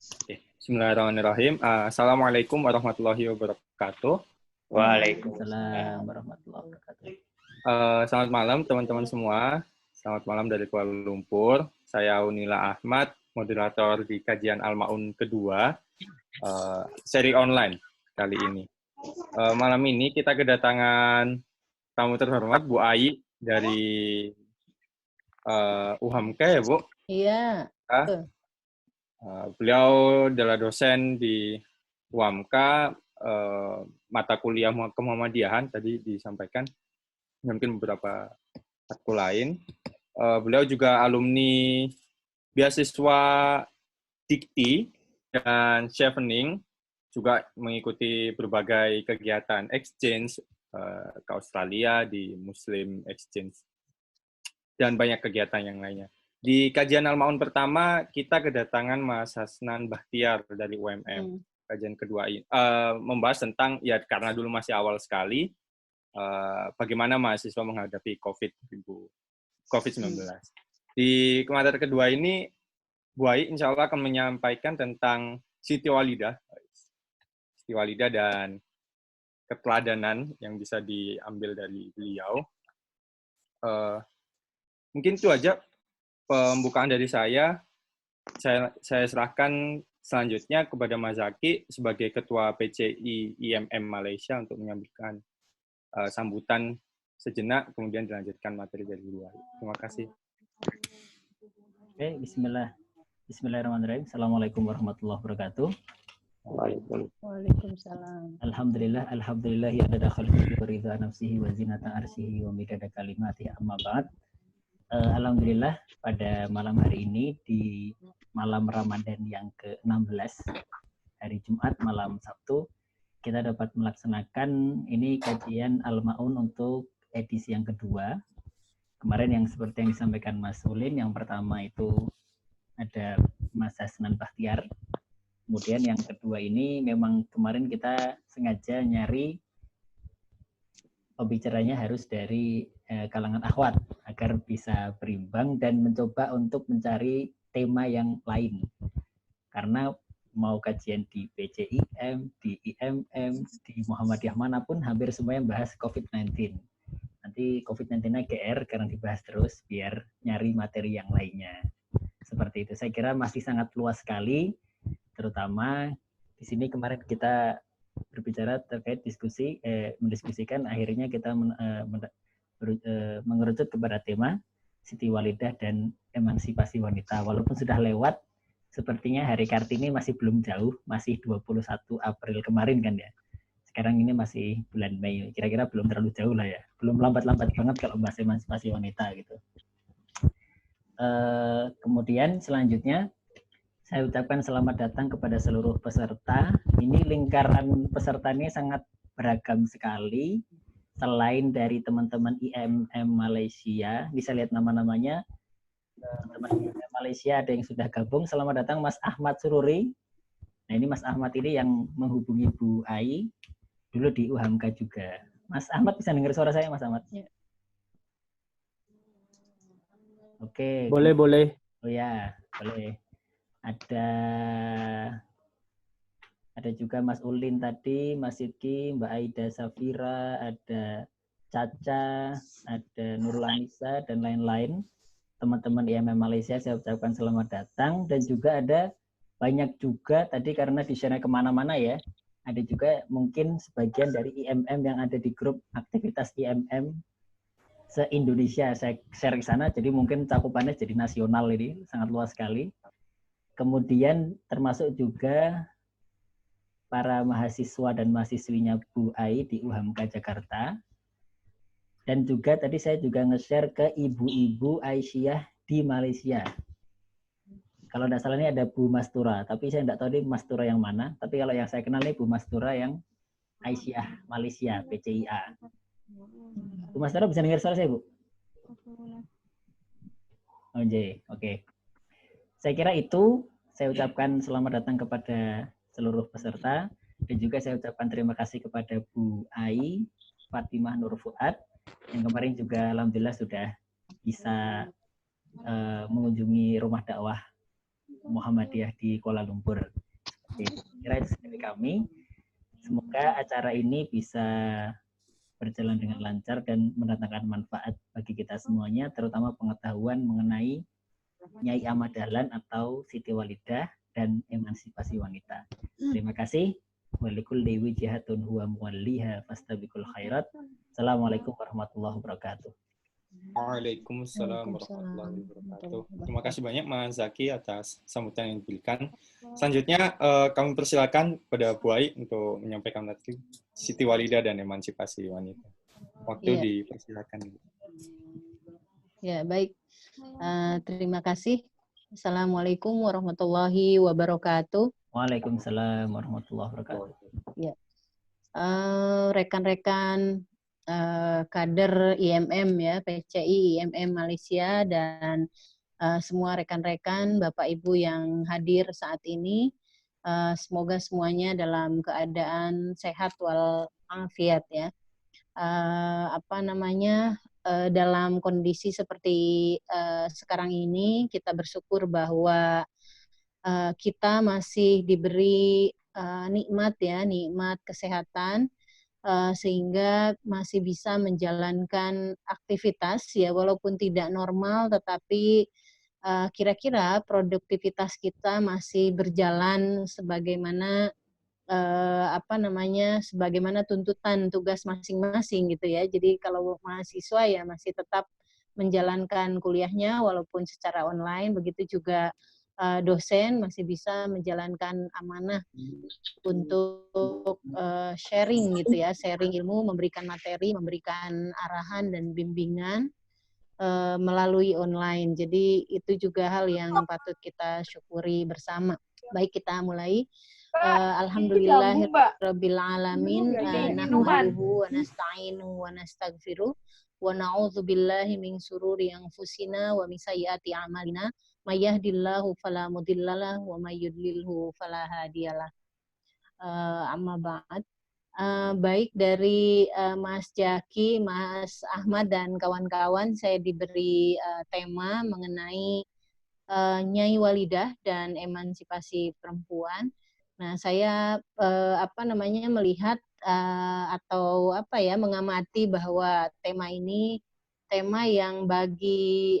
Oke. Bismillahirrahmanirrahim. Assalamualaikum warahmatullahi wabarakatuh. Waalaikumsalam warahmatullahi wabarakatuh. Selamat malam teman-teman semua. Selamat malam dari Kuala Lumpur. Saya Unila Ahmad, moderator di kajian Al-Ma'un kedua, seri online kali ini. Malam ini kita kedatangan tamu terhormat Bu Ai dari UHAMKA ya Bu? Iya. Beliau adalah dosen di UHAMKA, mata kuliah kemuhammadiyahan tadi disampaikan, mungkin beberapa matkul lain. Beliau juga alumni beasiswa Dikti dan Chevening, juga mengikuti berbagai kegiatan exchange ke Australia di Muslim Exchange, dan banyak kegiatan yang lainnya. Di kajian Al-Ma'un pertama, kita kedatangan Mas Hasnan Bahtiar dari UMM. Kajian kedua ini membahas tentang, ya karena dulu masih awal sekali, bagaimana mahasiswa menghadapi COVID-19. Di materi kedua ini, Bu Ai insya Allah akan menyampaikan tentang Siti Walidah dan keteladanan yang bisa diambil dari beliau. Mungkin itu aja pembukaan dari saya. Saya serahkan selanjutnya kepada Mas Zaki sebagai Ketua PCI IMM Malaysia untuk menyampaikan sambutan sejenak, kemudian dilanjutkan materi dari Bu Ai. Terima kasih. Oke, Bismillahirrahmanirrahim. Assalamualaikum warahmatullahi wabarakatuh. Waalaikumsalam. Alhamdulillah ya adada khalqihi wa ridha nafsihi wa zinata arsyihi wa midada kalimatihi amma ba'd. Alhamdulillah pada malam hari ini di malam Ramadan yang ke-16, hari Jumat malam Sabtu, kita dapat melaksanakan ini kajian Al-Ma'un untuk edisi yang kedua. Kemarin yang seperti yang disampaikan Mas Ulin, yang pertama itu ada Mas Hasnan Bahtiar. Kemudian yang kedua ini memang kemarin kita sengaja nyari pembicaranya harus dari kalangan akhwat agar bisa berimbang dan mencoba untuk mencari tema yang lain. Karena mau kajian di PCIM, di IMM, di Muhammadiyah manapun hampir semuanya bahas COVID-19. Nanti COVID-19-nya GR karena dibahas terus biar nyari materi yang lainnya. Seperti itu. Saya kira masih sangat luas sekali, terutama di sini kemarin kita berbicara terkait mendiskusikan, akhirnya kita mengerucut kepada tema Siti Walidah dan emansipasi wanita. Walaupun sudah lewat, sepertinya Hari Kartini masih belum jauh, masih 21 April kemarin kan ya. Sekarang ini masih bulan Mei, kira-kira belum terlalu jauh lah ya. Belum lambat-lambat banget kalau bahas emansipasi wanita gitu. Kemudian selanjutnya, saya ucapkan selamat datang kepada seluruh peserta. Ini lingkaran peserta ini sangat beragam sekali. Selain dari teman-teman IMM Malaysia, bisa lihat nama-namanya. Teman-teman IMM Malaysia ada yang sudah gabung. Selamat datang Mas Ahmad Sururi. Nah ini Mas Ahmad ini yang menghubungi Bu Ai dulu di UHAMKA juga. Mas Ahmad bisa dengar suara saya, Mas Ahmad? Ya. Oke. Boleh. Oh ya, boleh. Ada juga Mas Ulin tadi, Mas Sidki, Mbak Aida Safira, ada Caca, ada Nurul Anissa, dan lain-lain. Teman-teman IMM Malaysia, saya ucapkan selamat datang. Dan juga ada banyak juga tadi karena di-share kemana-mana ya. Ada juga mungkin sebagian dari IMM yang ada di grup aktivitas IMM se-Indonesia. Saya share ke sana, jadi mungkin cakupannya jadi nasional ini, sangat luas sekali. Kemudian termasuk juga para mahasiswa dan mahasiswinya Bu Ai di UHAMKA Jakarta. Dan juga tadi saya juga nge-share ke ibu-ibu Aisyah di Malaysia. Kalau tidak salah ini ada Bu Mastura, tapi saya tidak tahu ini Mastura yang mana. Tapi kalau yang saya kenal ini Bu Mastura yang Aisyah Malaysia, PCIA. Bu Mastura bisa dengar suara saya, Bu? Oke. Saya kira itu, saya ucapkan selamat datang kepada seluruh peserta, dan juga saya ucapkan terima kasih kepada Bu Ai, Fatimah Nur Fuad, yang kemarin juga alhamdulillah sudah bisa mengunjungi rumah dakwah Muhammadiyah di Kuala Lumpur. Seperti itu. Kira itu dari kami. Semoga acara ini bisa berjalan dengan lancar dan mendatangkan manfaat bagi kita semuanya, terutama pengetahuan mengenai Nyai Ahmad Dahlan atau Siti Walidah dan emansipasi wanita. Terima kasih. Walikulli wijhatun huwa muwalliha fastabiqul khairat. Assalamualaikum warahmatullahi wabarakatuh. Waalaikumsalam warahmatullahi wabarakatuh. Terima kasih banyak Mas Zaki atas sambutan yang diberikan. Selanjutnya kami persilakan pada Bu Ai untuk menyampaikan materi Siti Walidah dan emansipasi wanita. Waktu dipersilakan. Ya, baik. Terima kasih. Assalamualaikum warahmatullahi wabarakatuh. Waalaikumsalam warahmatullahi wabarakatuh. Ya. Rekan-rekan kader IMM ya, PCI IMM Malaysia dan semua rekan-rekan Bapak Ibu yang hadir saat ini, semoga semuanya dalam keadaan sehat walafiat ya. Dalam kondisi seperti sekarang ini kita bersyukur bahwa kita masih diberi nikmat kesehatan, sehingga masih bisa menjalankan aktivitas ya, walaupun tidak normal tetapi kira-kira produktivitas kita masih berjalan sebagaimana sebagaimana tuntutan tugas masing-masing gitu ya. Jadi kalau mahasiswa ya masih tetap menjalankan kuliahnya walaupun secara online, begitu juga dosen masih bisa menjalankan amanah untuk sharing gitu ya, sharing ilmu, memberikan materi, memberikan arahan dan bimbingan melalui online. Jadi itu juga hal yang patut kita syukuri bersama. Baik, kita mulai. Alhamdulillahirabbil alamin, nahmaduhu wa nasta'inuhu wa nastaghfiruh wa na'udzu billahi min syururi anfusina wa min sayyiati a'malina may yahdihillahu fala mudhillalah wa may yudlilhu fala hadiyalah. Amma ba'd. Baik dari Mas Jaki, Mas Ahmad dan kawan-kawan, saya diberi tema mengenai Nyai Walidah dan emansipasi perempuan. Nah, saya melihat mengamati bahwa tema ini tema yang bagi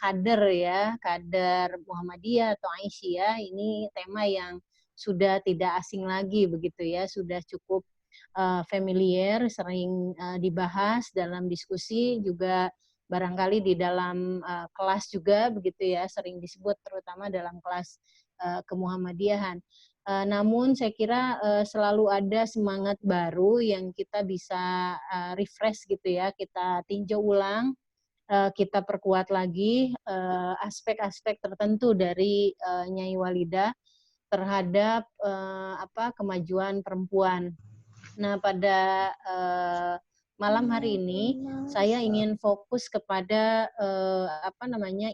kader Muhammadiyah atau Aisyah, ini tema yang sudah tidak asing lagi begitu ya, sudah cukup familiar, sering dibahas dalam diskusi, juga barangkali di dalam kelas juga begitu ya, sering disebut terutama dalam kelas kemuhammadiyahan. Namun saya kira selalu ada semangat baru yang kita bisa refresh gitu ya, kita tinjau ulang, kita perkuat lagi aspek-aspek tertentu dari Nyai Walidah terhadap kemajuan perempuan. Nah, pada malam hari ini saya ingin fokus kepada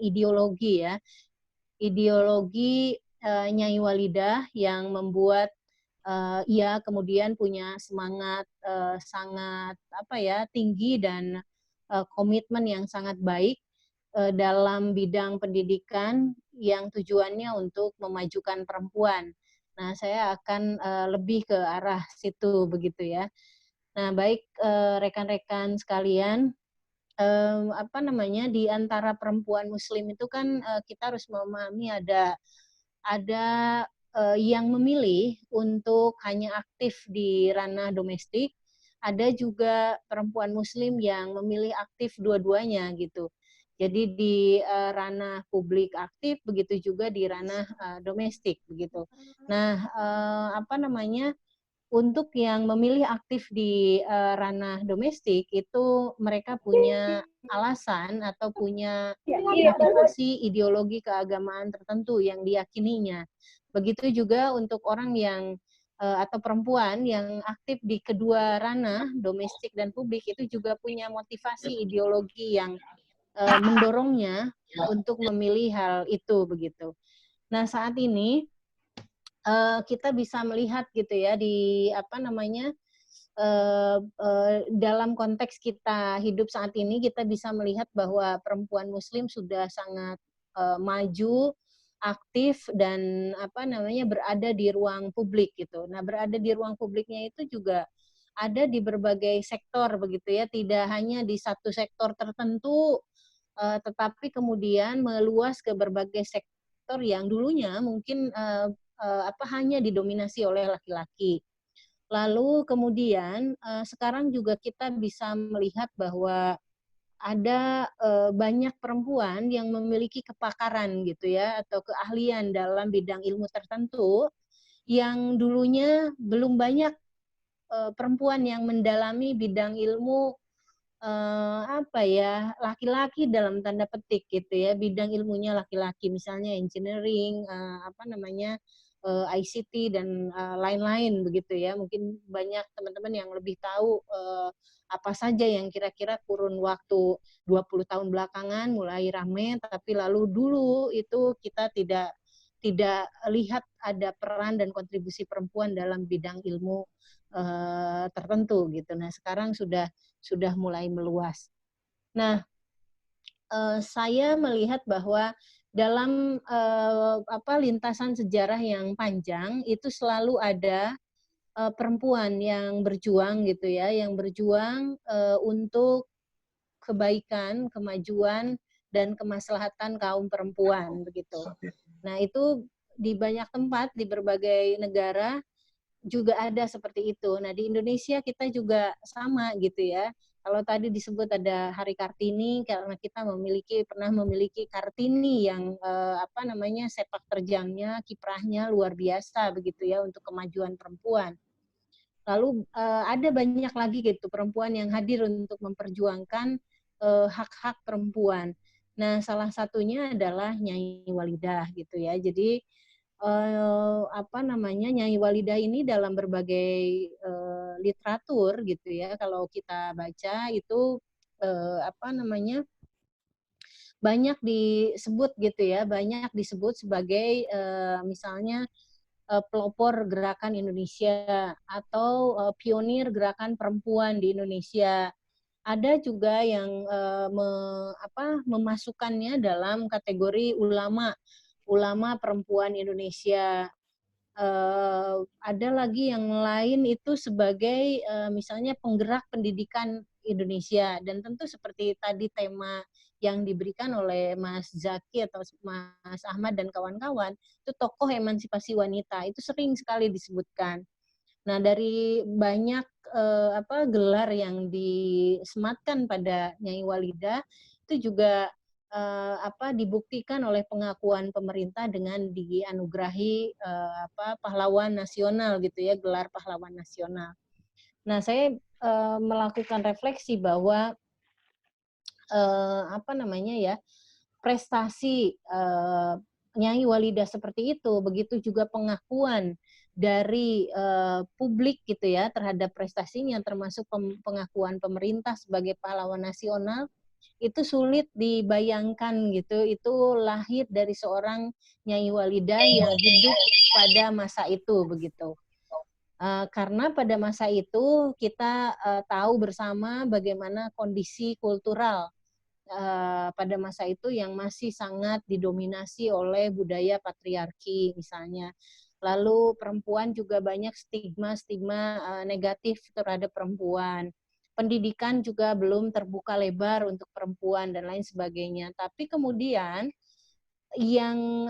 ideologi ya. Ideologi Nyai Walidah yang membuat ia kemudian punya semangat sangat tinggi dan komitmen yang sangat baik dalam bidang pendidikan yang tujuannya untuk memajukan perempuan. Nah, saya akan lebih ke arah situ begitu ya. Nah, baik rekan-rekan sekalian, di antara perempuan Muslim itu kan kita harus memahami ada yang memilih untuk hanya aktif di ranah domestik, ada juga perempuan Muslim yang memilih aktif dua-duanya gitu. Jadi di ranah publik aktif, begitu juga di ranah domestik begitu. Nah, untuk yang memilih aktif di ranah domestik itu mereka punya alasan atau punya motivasi ideologi keagamaan tertentu yang diyakininya. Begitu juga untuk orang yang atau perempuan yang aktif di kedua ranah domestik dan publik itu juga punya motivasi ideologi yang mendorongnya untuk memilih hal itu begitu. Nah, saat ini kita bisa melihat gitu ya di dalam konteks kita hidup saat ini, kita bisa melihat bahwa perempuan Muslim sudah sangat maju aktif dan berada di ruang publik gitu. Nah, berada di ruang publiknya itu juga ada di berbagai sektor begitu ya, tidak hanya di satu sektor tertentu, tetapi kemudian meluas ke berbagai sektor yang dulunya mungkin hanya didominasi oleh laki-laki. Lalu kemudian sekarang juga kita bisa melihat bahwa ada banyak perempuan yang memiliki kepakaran gitu ya, atau keahlian dalam bidang ilmu tertentu yang dulunya belum banyak perempuan yang mendalami bidang ilmu laki-laki dalam tanda petik gitu ya, bidang ilmunya laki-laki, misalnya engineering, ICT dan lain-lain begitu ya. Mungkin banyak teman-teman yang lebih tahu apa saja yang kira-kira kurun waktu 20 tahun belakangan mulai rame, tapi lalu dulu itu kita tidak lihat ada peran dan kontribusi perempuan dalam bidang ilmu tertentu gitu. Nah, sekarang sudah mulai meluas. Nah, saya melihat bahwa dalam lintasan sejarah yang panjang itu selalu ada perempuan yang berjuang gitu ya, yang berjuang untuk kebaikan, kemajuan dan kemaslahatan kaum perempuan begitu. Nah, itu di banyak tempat di berbagai negara juga ada seperti itu. Nah, di Indonesia kita juga sama gitu ya. Kalau tadi disebut ada Hari Kartini, karena kita pernah memiliki Kartini yang sepak terjangnya, kiprahnya luar biasa begitu ya untuk kemajuan perempuan. Lalu ada banyak lagi gitu perempuan yang hadir untuk memperjuangkan hak-hak perempuan. Nah, salah satunya adalah Nyai Walidah gitu ya. Jadi Nyai Walidah ini dalam berbagai literatur gitu ya, kalau kita baca itu banyak disebut gitu ya, banyak disebut sebagai misalnya pelopor gerakan Indonesia atau pionir gerakan perempuan di Indonesia. Ada juga yang memasukkannya dalam kategori ulama perempuan Indonesia. Ada lagi yang lain itu sebagai misalnya penggerak pendidikan Indonesia, dan tentu seperti tadi tema yang diberikan oleh Mas Zaki atau Mas Ahmad dan kawan-kawan, itu tokoh emansipasi wanita itu sering sekali disebutkan. Nah, dari banyak gelar yang disematkan pada Nyai Walidah itu juga dibuktikan oleh pengakuan pemerintah dengan dianugerahi pahlawan nasional gitu ya, gelar pahlawan nasional. Nah, saya melakukan refleksi bahwa prestasi Nyai Walidah seperti itu, begitu juga pengakuan dari publik gitu ya terhadap prestasinya, termasuk pengakuan pemerintah sebagai pahlawan nasional, itu sulit dibayangkan gitu. Itu lahir dari seorang Nyai Walidah yang hidup pada masa itu begitu. Karena pada masa itu kita tahu bersama bagaimana kondisi kultural pada masa itu yang masih sangat didominasi oleh budaya patriarki misalnya. Lalu perempuan juga banyak stigma-stigma negatif terhadap perempuan. Pendidikan juga belum terbuka lebar untuk perempuan dan lain sebagainya. Tapi kemudian yang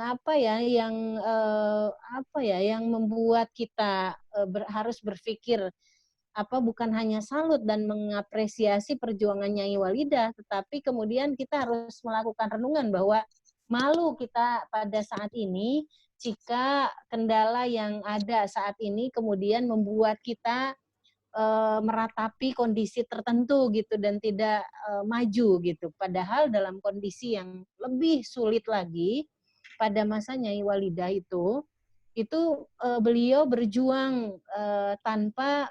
yang membuat kita harus berpikir bukan hanya salut dan mengapresiasi perjuangan Nyai Walidah, tetapi kemudian kita harus melakukan renungan bahwa malu kita pada saat ini jika kendala yang ada saat ini kemudian membuat kita meratapi kondisi tertentu gitu dan tidak maju gitu. Padahal dalam kondisi yang lebih sulit lagi pada masa Nyai Walidah itu beliau berjuang tanpa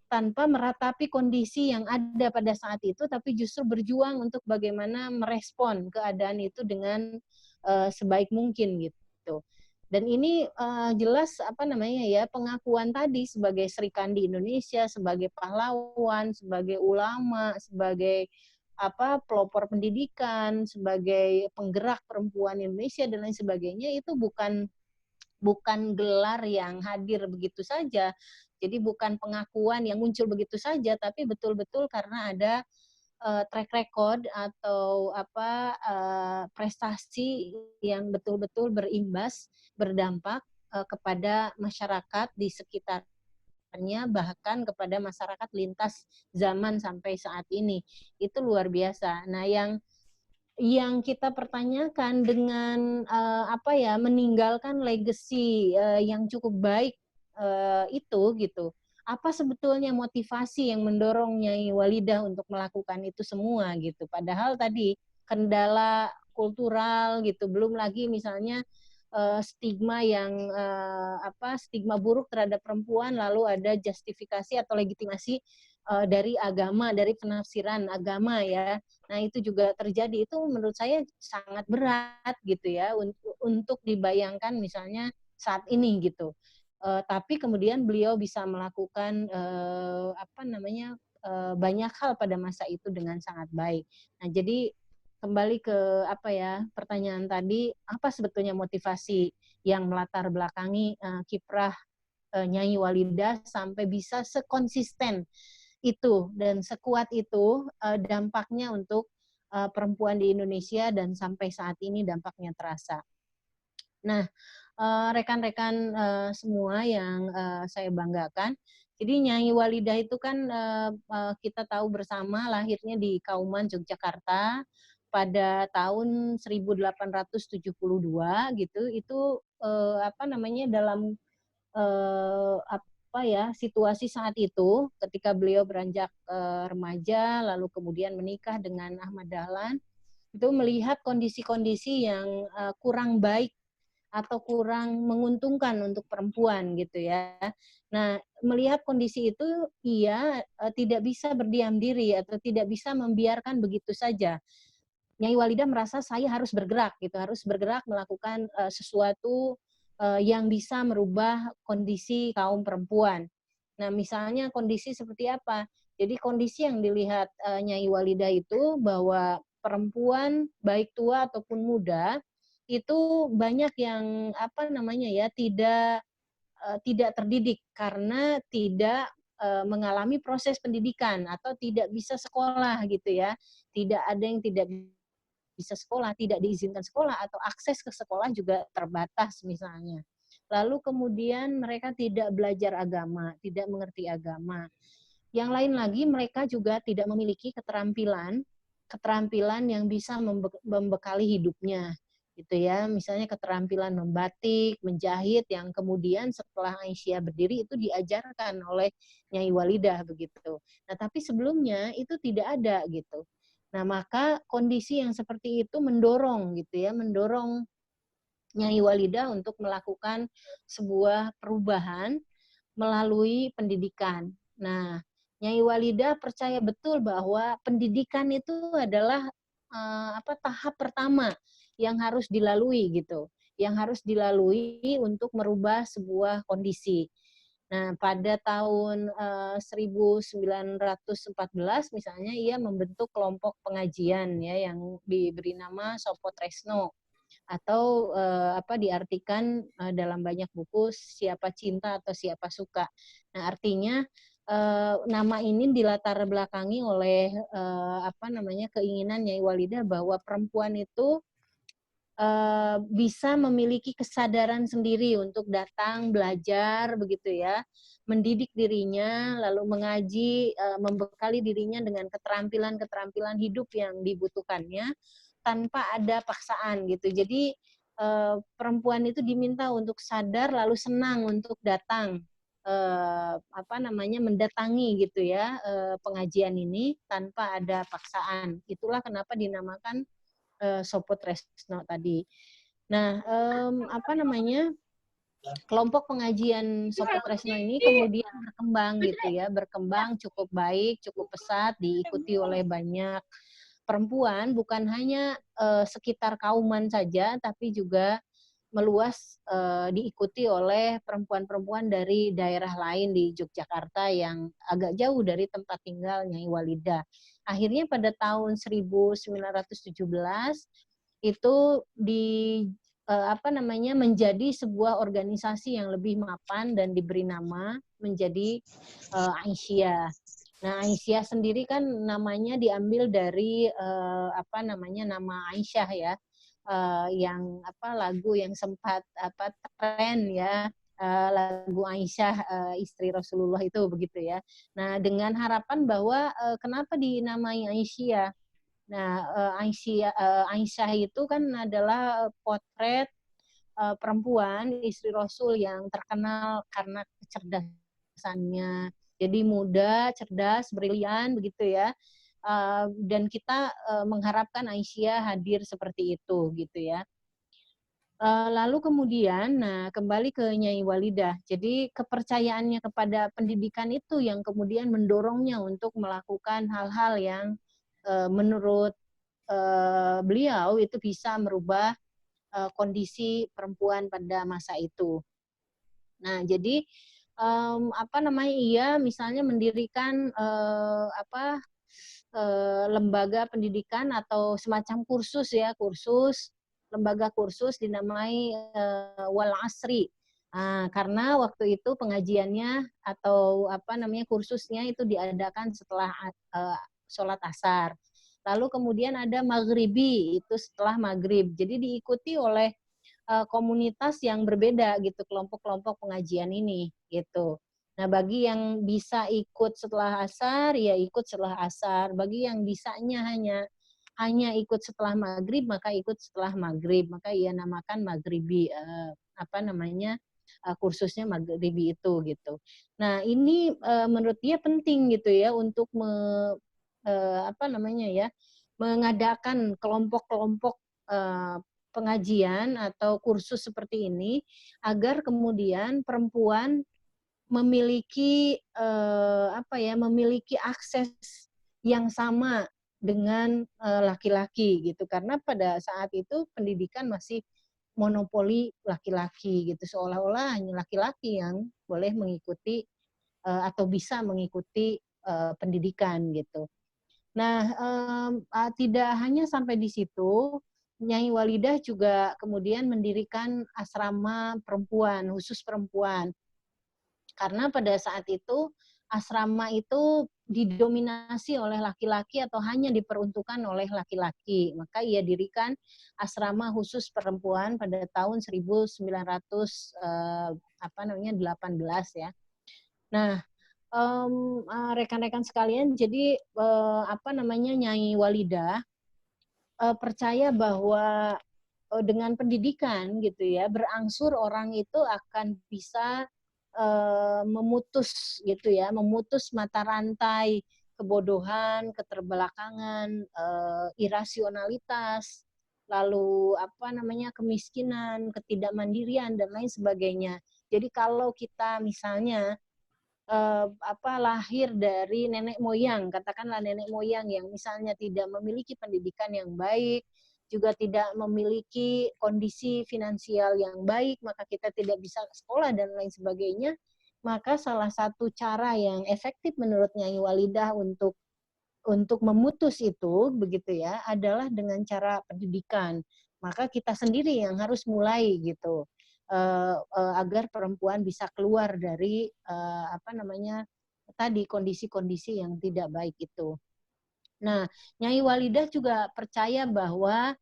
tanpa meratapi kondisi yang ada pada saat itu, tapi justru berjuang untuk bagaimana merespon keadaan itu dengan sebaik mungkin gitu. Dan ini jelas pengakuan tadi sebagai Sri Kandi Indonesia, sebagai pahlawan, sebagai ulama, sebagai pelopor pendidikan, sebagai penggerak perempuan Indonesia dan lain sebagainya, itu bukan gelar yang hadir begitu saja. Jadi bukan pengakuan yang muncul begitu saja, tapi betul-betul karena ada track record atau prestasi yang betul-betul berimbas, berdampak kepada masyarakat di sekitar, bahkan kepada masyarakat lintas zaman sampai saat ini. Itu luar biasa. Nah, yang kita pertanyakan dengan meninggalkan legacy yang cukup baik itu gitu. Apa sebetulnya motivasi yang mendorong Nyai Walidah untuk melakukan itu semua gitu. Padahal tadi kendala kultural gitu, belum lagi misalnya stigma yang stigma buruk terhadap perempuan, lalu ada justifikasi atau legitimasi dari agama, dari penafsiran agama ya. Nah, itu juga terjadi. Itu menurut saya sangat berat gitu ya untuk dibayangkan misalnya saat ini gitu. Tapi kemudian beliau bisa melakukan banyak hal pada masa itu dengan sangat baik. Nah, jadi kembali ke pertanyaan tadi, apa sebetulnya motivasi yang melatar belakangi kiprah Nyai Walidah sampai bisa sekonsisten itu dan sekuat itu dampaknya untuk perempuan di Indonesia, dan sampai saat ini dampaknya terasa. Nah, rekan-rekan semua yang saya banggakan, jadi Nyai Walidah itu kan kita tahu bersama lahirnya di Kauman, Yogyakarta pada tahun 1872 gitu. Itu dalam situasi saat itu ketika beliau beranjak remaja lalu kemudian menikah dengan Ahmad Dahlan, itu melihat kondisi-kondisi yang kurang baik atau kurang menguntungkan untuk perempuan gitu ya. Nah, melihat kondisi itu ia tidak bisa berdiam diri atau tidak bisa membiarkan begitu saja. Nyai Walidah merasa saya harus bergerak gitu, harus bergerak melakukan sesuatu yang bisa merubah kondisi kaum perempuan. Nah, misalnya kondisi seperti apa? Jadi kondisi yang dilihat Nyai Walidah itu bahwa perempuan baik tua ataupun muda itu banyak yang tidak terdidik karena tidak mengalami proses pendidikan atau tidak bisa sekolah gitu ya. Tidak ada yang tidak bisa sekolah, tidak diizinkan sekolah, atau akses ke sekolah juga terbatas misalnya. Lalu kemudian mereka tidak belajar agama, tidak mengerti agama. Yang lain lagi, mereka juga tidak memiliki keterampilan yang bisa membekali hidupnya, gitu ya. Misalnya keterampilan membatik, menjahit, yang kemudian setelah Aisyah berdiri itu diajarkan oleh Nyai Walidah begitu. Nah, tapi sebelumnya itu tidak ada gitu. Nah, maka kondisi yang seperti itu mendorong Nyai Walidah untuk melakukan sebuah perubahan melalui pendidikan. Nah, Nyai Walidah percaya betul bahwa pendidikan itu adalah tahap pertama yang harus dilalui gitu, yang harus dilalui untuk merubah sebuah kondisi. Nah, pada tahun 1914 misalnya ia membentuk kelompok pengajian ya yang diberi nama Sopo Tresno, atau diartikan dalam banyak buku Siapa Cinta atau Siapa Suka. Nah, artinya nama ini dilatar belakangi oleh keinginan Nyai Walidah bahwa perempuan itu bisa memiliki kesadaran sendiri untuk datang belajar begitu ya, mendidik dirinya, lalu mengaji, membekali dirinya dengan keterampilan hidup yang dibutuhkannya tanpa ada paksaan gitu. Jadi perempuan itu diminta untuk sadar lalu senang untuk datang mendatangi gitu ya pengajian ini tanpa ada paksaan. Itulah kenapa dinamakan Sopo Tresno tadi. Nah, kelompok pengajian Sopo Tresno ini kemudian berkembang gitu ya, berkembang cukup baik, cukup pesat, diikuti oleh banyak perempuan, bukan hanya sekitar Kauman saja, tapi juga meluas diikuti oleh perempuan-perempuan dari daerah lain di Yogyakarta yang agak jauh dari tempat tinggal Nyai Walidah. akhirnya pada tahun 1917 itu menjadi sebuah organisasi yang lebih mapan dan diberi nama menjadi Aisyah. Nah, Aisyah sendiri kan namanya diambil dari nama Aisyah ya, yang lagu yang sempat tren ya, lagu Aisyah istri Rasulullah itu begitu ya. Nah, dengan harapan bahwa kenapa dinamai Aisyah? Nah, Aisyah itu kan adalah potret perempuan istri Rasul yang terkenal karena kecerdasannya. Jadi muda, cerdas, brilian begitu ya. Dan kita mengharapkan Aisyah hadir seperti itu gitu ya. Lalu kemudian, kembali ke Nyai Walidah. Jadi kepercayaannya kepada pendidikan itu yang kemudian mendorongnya untuk melakukan hal-hal yang menurut beliau itu bisa merubah kondisi perempuan pada masa itu. Nah, jadi ia misalnya mendirikan lembaga pendidikan atau semacam kursus lembaga kursus dinamai Wal Asri. Karena waktu itu pengajiannya atau kursusnya itu diadakan setelah sholat asar. Lalu kemudian ada maghribi, itu setelah maghrib. Jadi diikuti oleh komunitas yang berbeda gitu, kelompok-kelompok pengajian ini gitu. Nah, bagi yang bisa ikut setelah asar, ya ikut setelah asar. Bagi yang bisanya hanya ikut setelah maghrib, maka ikut setelah maghrib. Maka ia namakan maghribi, kursusnya maghribi itu gitu. Nah, ini menurut dia penting gitu ya untuk mengadakan kelompok-kelompok pengajian atau kursus seperti ini agar kemudian perempuan memiliki memiliki akses yang sama dengan laki-laki gitu, karena pada saat itu pendidikan masih monopoli laki-laki gitu, seolah-olah hanya laki-laki yang boleh mengikuti atau bisa mengikuti pendidikan gitu. Nah, tidak hanya sampai di situ, Nyai Walidah juga kemudian mendirikan asrama perempuan, khusus perempuan. Karena pada saat itu asrama itu didominasi oleh laki-laki atau hanya diperuntukkan oleh laki-laki. Maka ia dirikan asrama khusus perempuan pada tahun 1918 ya. Nah, rekan-rekan sekalian, jadi Nyai Walidah percaya bahwa dengan pendidikan gitu ya, berangsur orang itu akan bisa memutus gitu ya, memutus mata rantai kebodohan, keterbelakangan, irasionalitas, lalu kemiskinan, ketidakmandirian dan lain sebagainya. Jadi kalau kita misalnya lahir dari nenek moyang, katakanlah nenek moyang yang misalnya tidak memiliki pendidikan yang baik, juga tidak memiliki kondisi finansial yang baik, maka kita tidak bisa sekolah dan lain sebagainya, maka salah satu cara yang efektif menurut Nyai Walidah untuk memutus itu begitu ya adalah dengan cara pendidikan. Maka kita sendiri yang harus mulai gitu. Agar perempuan bisa keluar dari kondisi-kondisi yang tidak baik itu. Nah, Nyai Walidah juga percaya bahwa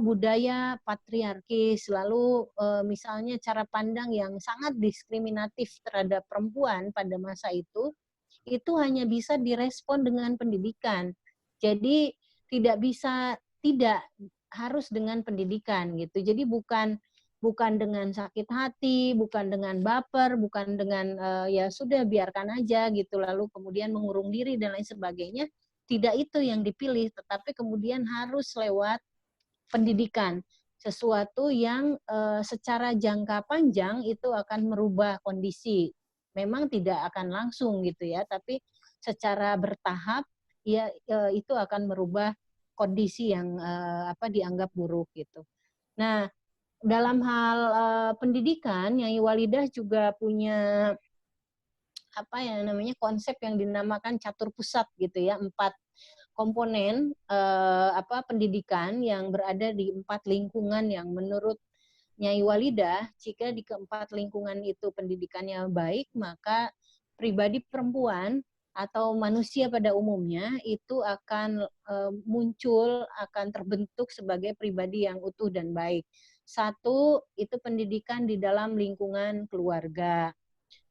budaya patriarkis, lalu misalnya cara pandang yang sangat diskriminatif terhadap perempuan pada masa itu hanya bisa direspon dengan pendidikan. Jadi tidak harus dengan pendidikan gitu. Jadi bukan dengan sakit hati, bukan dengan baper, bukan dengan ya sudah biarkan aja gitu lalu kemudian mengurung diri dan lain sebagainya. Tidak itu yang dipilih, tetapi kemudian harus lewat pendidikan. Sesuatu yang secara jangka panjang itu akan merubah kondisi. Memang tidak akan langsung gitu ya, tapi secara bertahap ya itu akan merubah kondisi yang dianggap buruk gitu. Nah, dalam hal pendidikan, Nyai Walidah juga punya apa ya namanya konsep yang dinamakan catur pusat gitu ya, 4 komponen pendidikan yang berada di 4 lingkungan yang menurut Nyai Walidah, jika di keempat lingkungan itu pendidikannya baik, maka pribadi perempuan atau manusia pada umumnya itu akan muncul, akan terbentuk sebagai pribadi yang utuh dan baik. Satu, itu pendidikan di dalam lingkungan keluarga.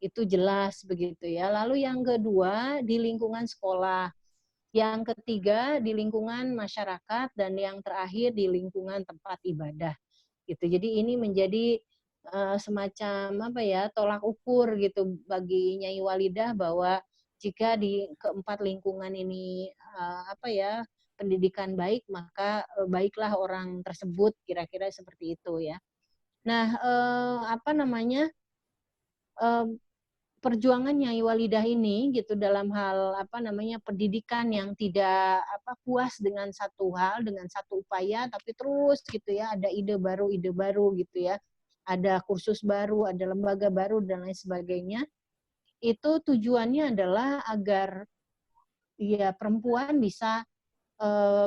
Itu jelas begitu ya. Lalu yang kedua, di lingkungan sekolah. Yang ketiga, di lingkungan masyarakat. Dan yang terakhir, di lingkungan tempat ibadah. Gitu. Jadi ini menjadi semacam apa ya, tolak ukur gitu bagi Nyai Walidah bahwa jika di keempat lingkungan ini pendidikan baik, maka baiklah orang tersebut, kira-kira seperti itu ya. Nah, perjuangan Nyai Walidah ini gitu dalam hal pendidikan yang tidak puas dengan satu hal, dengan satu upaya, tapi terus gitu ya, ada ide baru gitu ya, ada kursus baru, ada lembaga baru dan lain sebagainya. Itu tujuannya adalah agar ya perempuan bisa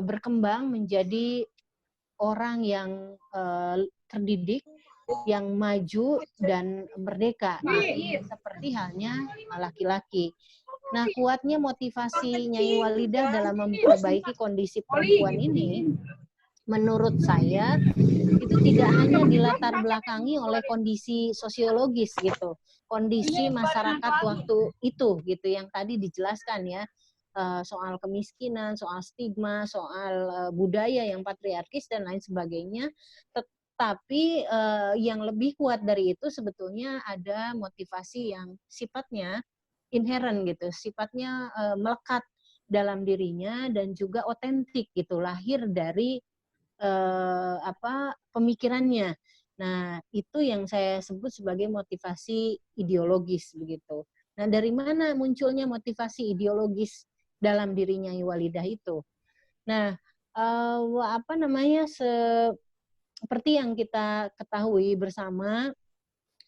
berkembang menjadi orang yang terdidik, yang maju dan merdeka, seperti halnya laki-laki. Nah, kuatnya motivasi Nyai Walidah dalam memperbaiki kondisi perempuan ini, menurut saya, itu tidak hanya dilatar belakangi oleh kondisi sosiologis gitu, kondisi masyarakat waktu itu gitu, yang tadi dijelaskan ya, soal kemiskinan, soal stigma, soal budaya yang patriarkis dan lain sebagainya. Tapi yang lebih kuat dari itu sebetulnya ada motivasi yang sifatnya inherent gitu, sifatnya melekat dalam dirinya dan juga otentik gitu, lahir dari pemikirannya. Nah, itu yang saya sebut sebagai motivasi ideologis begitu. Nah, dari mana munculnya motivasi ideologis dalam dirinya Walidah itu? Nah, seperti yang kita ketahui bersama,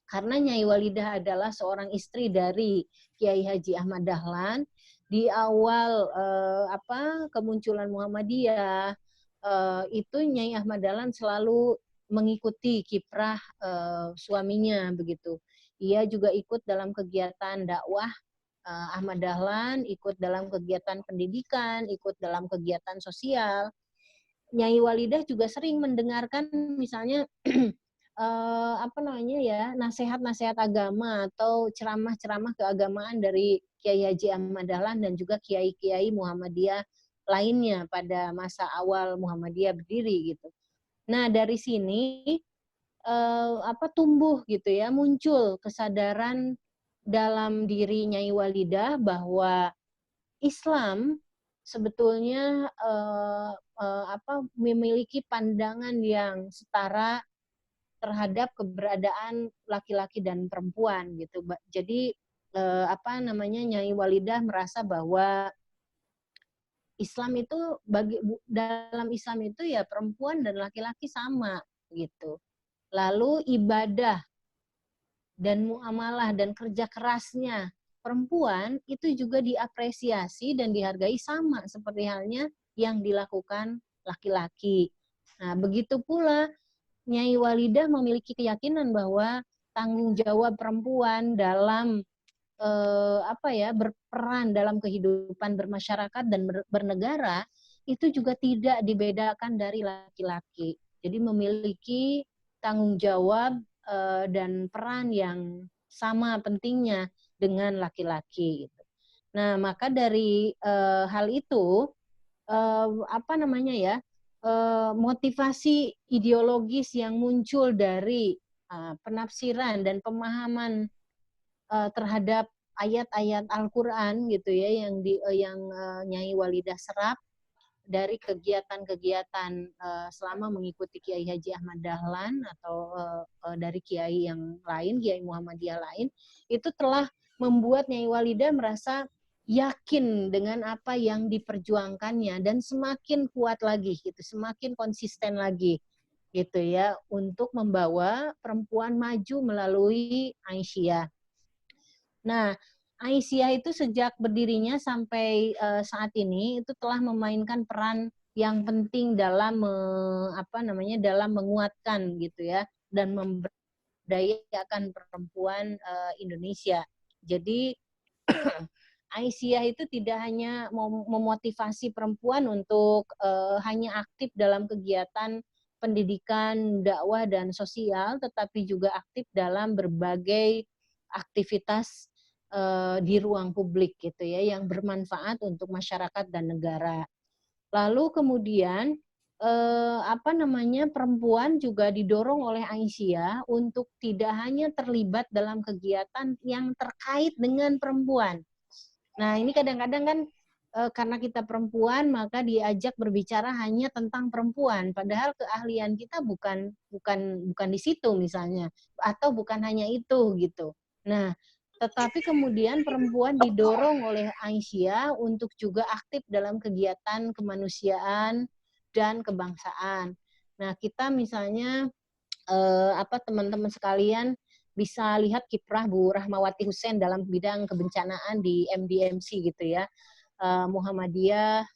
karena Nyai Walidah adalah seorang istri dari Kiai Haji Ahmad Dahlan, di awal kemunculan Muhammadiyah, itu Nyai Ahmad Dahlan selalu mengikuti kiprah suaminya begitu. Ia juga ikut dalam kegiatan dakwah Ahmad Dahlan, ikut dalam kegiatan pendidikan, ikut dalam kegiatan sosial. Nyai Walidah juga sering mendengarkan misalnya nasihat-nasihat agama atau ceramah-ceramah keagamaan dari Kiai Haji Ahmad Dahlan dan juga kiai-kiai Muhammadiyah lainnya pada masa awal Muhammadiyah berdiri gitu. Nah, dari sini tumbuh gitu ya, muncul kesadaran dalam diri Nyai Walidah bahwa Islam sebetulnya memiliki pandangan yang setara terhadap keberadaan laki-laki dan perempuan gitu. Jadi Nyai Walidah merasa bahwa Islam itu dalam Islam itu ya perempuan dan laki-laki sama gitu. Lalu ibadah dan muamalah dan kerja kerasnya perempuan itu juga diapresiasi dan dihargai sama seperti halnya yang dilakukan laki-laki. Nah, begitu pula Nyai Walidah memiliki keyakinan bahwa tanggung jawab perempuan dalam berperan dalam kehidupan bermasyarakat dan bernegara itu juga tidak dibedakan dari laki-laki. Jadi memiliki tanggung jawab dan peran yang sama pentingnya dengan laki-laki. Nah, maka dari hal itu motivasi ideologis yang muncul dari penafsiran dan pemahaman terhadap ayat-ayat Al-Qur'an gitu ya yang Nyai Walidah serap dari kegiatan-kegiatan selama mengikuti Kiai Haji Ahmad Dahlan atau dari kiai yang lain, Kiai Muhammadiyah lain, itu telah membuat Nyai Walidah merasa yakin dengan apa yang diperjuangkannya dan semakin kuat lagi gitu, semakin konsisten lagi gitu ya untuk membawa perempuan maju melalui Aisyah. Nah, Aisyah itu sejak berdirinya sampai saat ini itu telah memainkan peran yang penting dalam dalam menguatkan gitu ya dan memberdayakan perempuan Indonesia. Jadi Aisyah itu tidak hanya memotivasi perempuan untuk hanya aktif dalam kegiatan pendidikan, dakwah dan sosial, tetapi juga aktif dalam berbagai aktivitas di ruang publik gitu ya yang bermanfaat untuk masyarakat dan negara. Lalu kemudian perempuan juga didorong oleh Aisyah untuk tidak hanya terlibat dalam kegiatan yang terkait dengan perempuan. Nah, ini kadang-kadang kan karena kita perempuan maka diajak berbicara hanya tentang perempuan, padahal keahlian kita bukan di situ misalnya, atau bukan hanya itu gitu. Nah, tetapi kemudian perempuan didorong oleh Aisyah untuk juga aktif dalam kegiatan kemanusiaan dan kebangsaan. Nah, kita misalnya teman-teman sekalian bisa lihat kiprah Bu Rahmawati Hussein dalam bidang kebencanaan di MDMC gitu ya. Muhammadiyah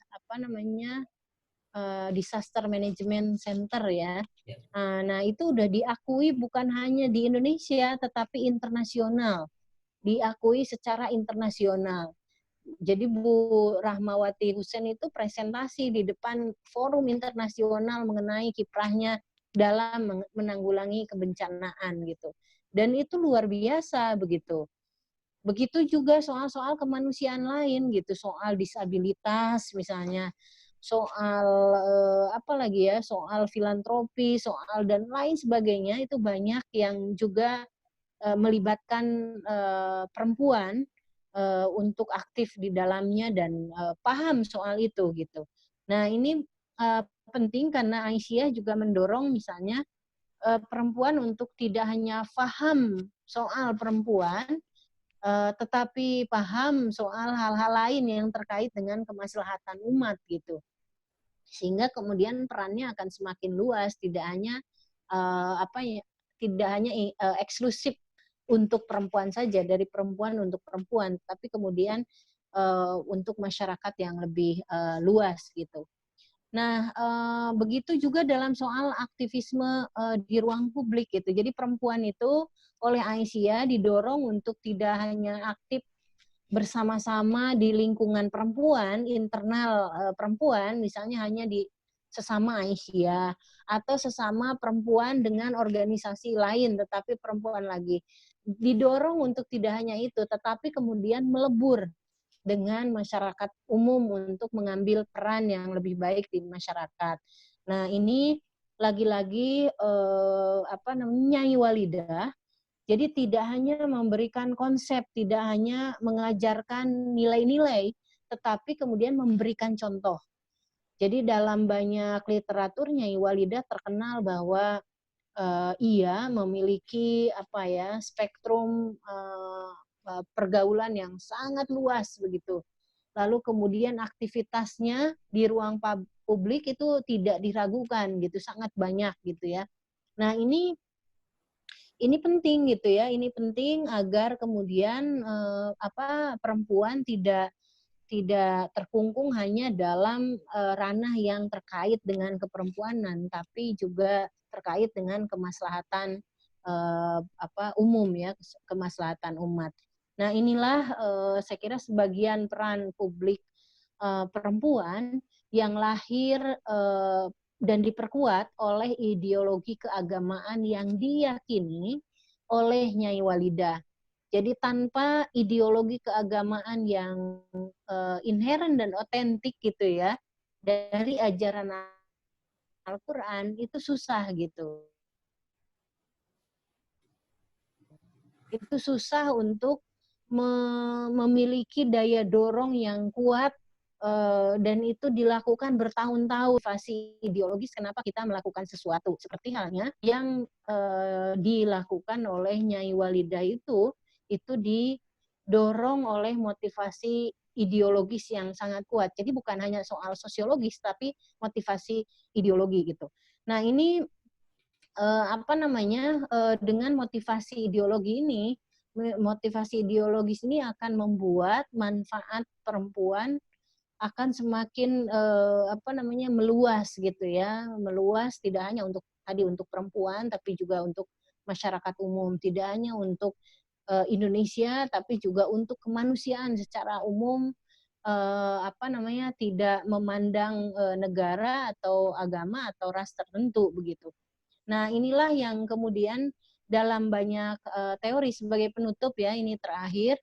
Disaster Management Center ya. Nah, itu udah diakui bukan hanya di Indonesia tetapi internasional. Diakui secara internasional. Jadi Bu Rahmawati Hussein itu presentasi di depan forum internasional mengenai kiprahnya dalam menanggulangi kebencanaan gitu. Dan itu luar biasa begitu. Begitu juga soal-soal kemanusiaan lain gitu, soal disabilitas misalnya, soal soal filantropi, soal dan lain sebagainya itu banyak yang juga melibatkan perempuan untuk aktif di dalamnya dan paham soal itu gitu. Nah, ini penting karena Aisyah juga mendorong misalnya perempuan untuk tidak hanya paham soal perempuan, tetapi paham soal hal-hal lain yang terkait dengan kemaslahatan umat gitu. Sehingga kemudian perannya akan semakin luas, tidak hanya eksklusif untuk perempuan saja, dari perempuan untuk perempuan, tapi kemudian untuk masyarakat yang lebih luas gitu. Nah, begitu juga dalam soal aktivisme di ruang publik gitu. Jadi perempuan itu oleh Aisyah didorong untuk tidak hanya aktif bersama-sama di lingkungan perempuan, internal perempuan, misalnya hanya di sesama Aisyah, atau sesama perempuan dengan organisasi lain, tetapi perempuan lagi. Didorong untuk tidak hanya itu, tetapi kemudian melebur dengan masyarakat umum untuk mengambil peran yang lebih baik di masyarakat. Nah, ini lagi-lagi Nyai Walidah. Jadi tidak hanya memberikan konsep, tidak hanya mengajarkan nilai-nilai, tetapi kemudian memberikan contoh. Jadi dalam banyak literatur Nyai Walidah terkenal bahwa ia memiliki spektrum pergaulan yang sangat luas begitu. Lalu kemudian aktivitasnya di ruang publik itu tidak diragukan gitu, sangat banyak gitu ya. Nah, ini penting gitu ya. Ini penting agar kemudian perempuan tidak terkungkung hanya dalam ranah yang terkait dengan keperempuanan, tapi juga terkait dengan kemaslahatan umum ya, kemaslahatan umat. Nah, inilah saya kira sebagian peran publik perempuan yang lahir dan diperkuat oleh ideologi keagamaan yang diyakini oleh Nyai Walidah. Jadi tanpa ideologi keagamaan yang inheren dan otentik gitu ya, dari ajaran Al-Quran itu susah gitu. Itu susah untuk memiliki daya dorong yang kuat dan itu dilakukan bertahun-tahun. Motivasi ideologis kenapa kita melakukan sesuatu. Seperti halnya yang dilakukan oleh Nyai Walidah itu didorong oleh motivasi ideologis yang sangat kuat. Jadi bukan hanya soal sosiologis, tapi motivasi ideologi gitu. Nah, ini dengan motivasi ideologi ini motivasi ideologis ini akan membuat manfaat perempuan akan semakin meluas gitu ya, meluas tidak hanya untuk perempuan tapi juga untuk masyarakat umum, tidak hanya untuk Indonesia tapi juga untuk kemanusiaan secara umum, tidak memandang negara atau agama atau ras tertentu begitu. Nah, inilah yang kemudian dalam banyak teori sebagai penutup ya, ini terakhir,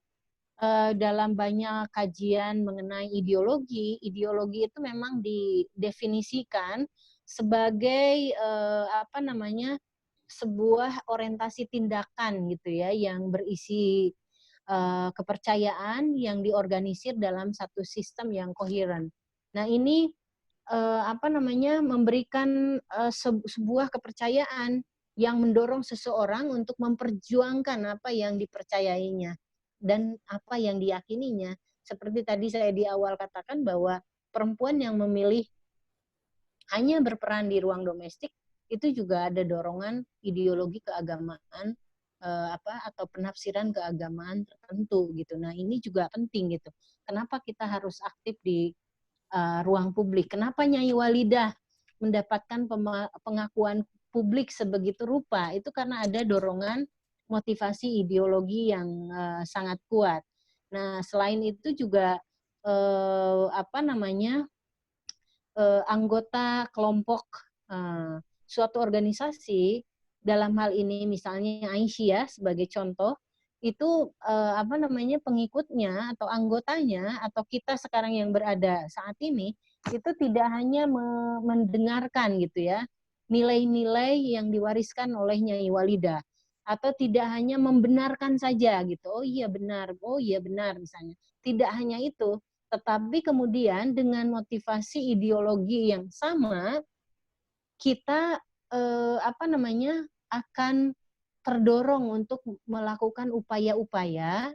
dalam banyak kajian mengenai ideologi itu memang didefinisikan sebagai sebuah orientasi tindakan gitu ya, yang berisi kepercayaan yang diorganisir dalam satu sistem yang koheren. Nah, ini memberikan sebuah kepercayaan yang mendorong seseorang untuk memperjuangkan apa yang dipercayainya dan apa yang diyakininya. Seperti tadi saya di awal katakan bahwa perempuan yang memilih hanya berperan di ruang domestik itu juga ada dorongan ideologi keagamaan atau penafsiran keagamaan tertentu gitu. Nah, ini juga penting gitu. Kenapa kita harus aktif di ruang publik? Kenapa Nyai Walidah mendapatkan pengakuan publik sebegitu rupa? Itu karena ada dorongan motivasi ideologi yang sangat kuat. Nah, selain itu juga anggota kelompok suatu organisasi, dalam hal ini misalnya Aisyah sebagai contoh, itu pengikutnya atau anggotanya atau kita sekarang yang berada saat ini itu tidak hanya mendengarkan gitu ya nilai-nilai yang diwariskan oleh Nyai Walidah, atau tidak hanya membenarkan saja gitu, oh iya benar misalnya, tidak hanya itu, tetapi kemudian dengan motivasi ideologi yang sama kita akan terdorong untuk melakukan upaya-upaya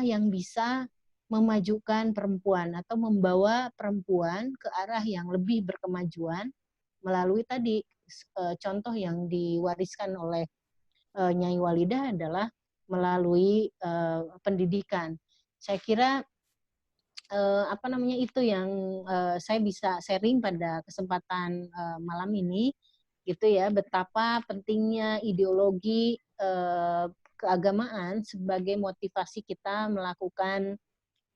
yang bisa memajukan perempuan atau membawa perempuan ke arah yang lebih berkemajuan melalui tadi contoh yang diwariskan oleh Nyai Walidah adalah melalui pendidikan. Saya kira itu yang saya bisa sharing pada kesempatan malam ini gitu ya, betapa pentingnya ideologi keagamaan sebagai motivasi kita melakukan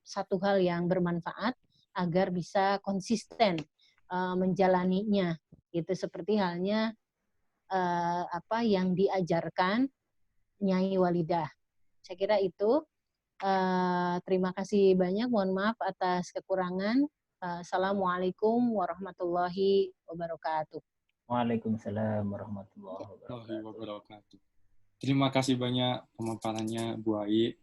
satu hal yang bermanfaat agar bisa konsisten menjalaninya gitu, seperti halnya yang diajarkan Nyai Walidah. Saya kira itu. Terima kasih banyak, mohon maaf atas kekurangan. Assalamualaikum warahmatullahi wabarakatuh. Waalaikumsalam warahmatullahi wabarakatuh. Terima kasih banyak pemaparannya Bu Ai.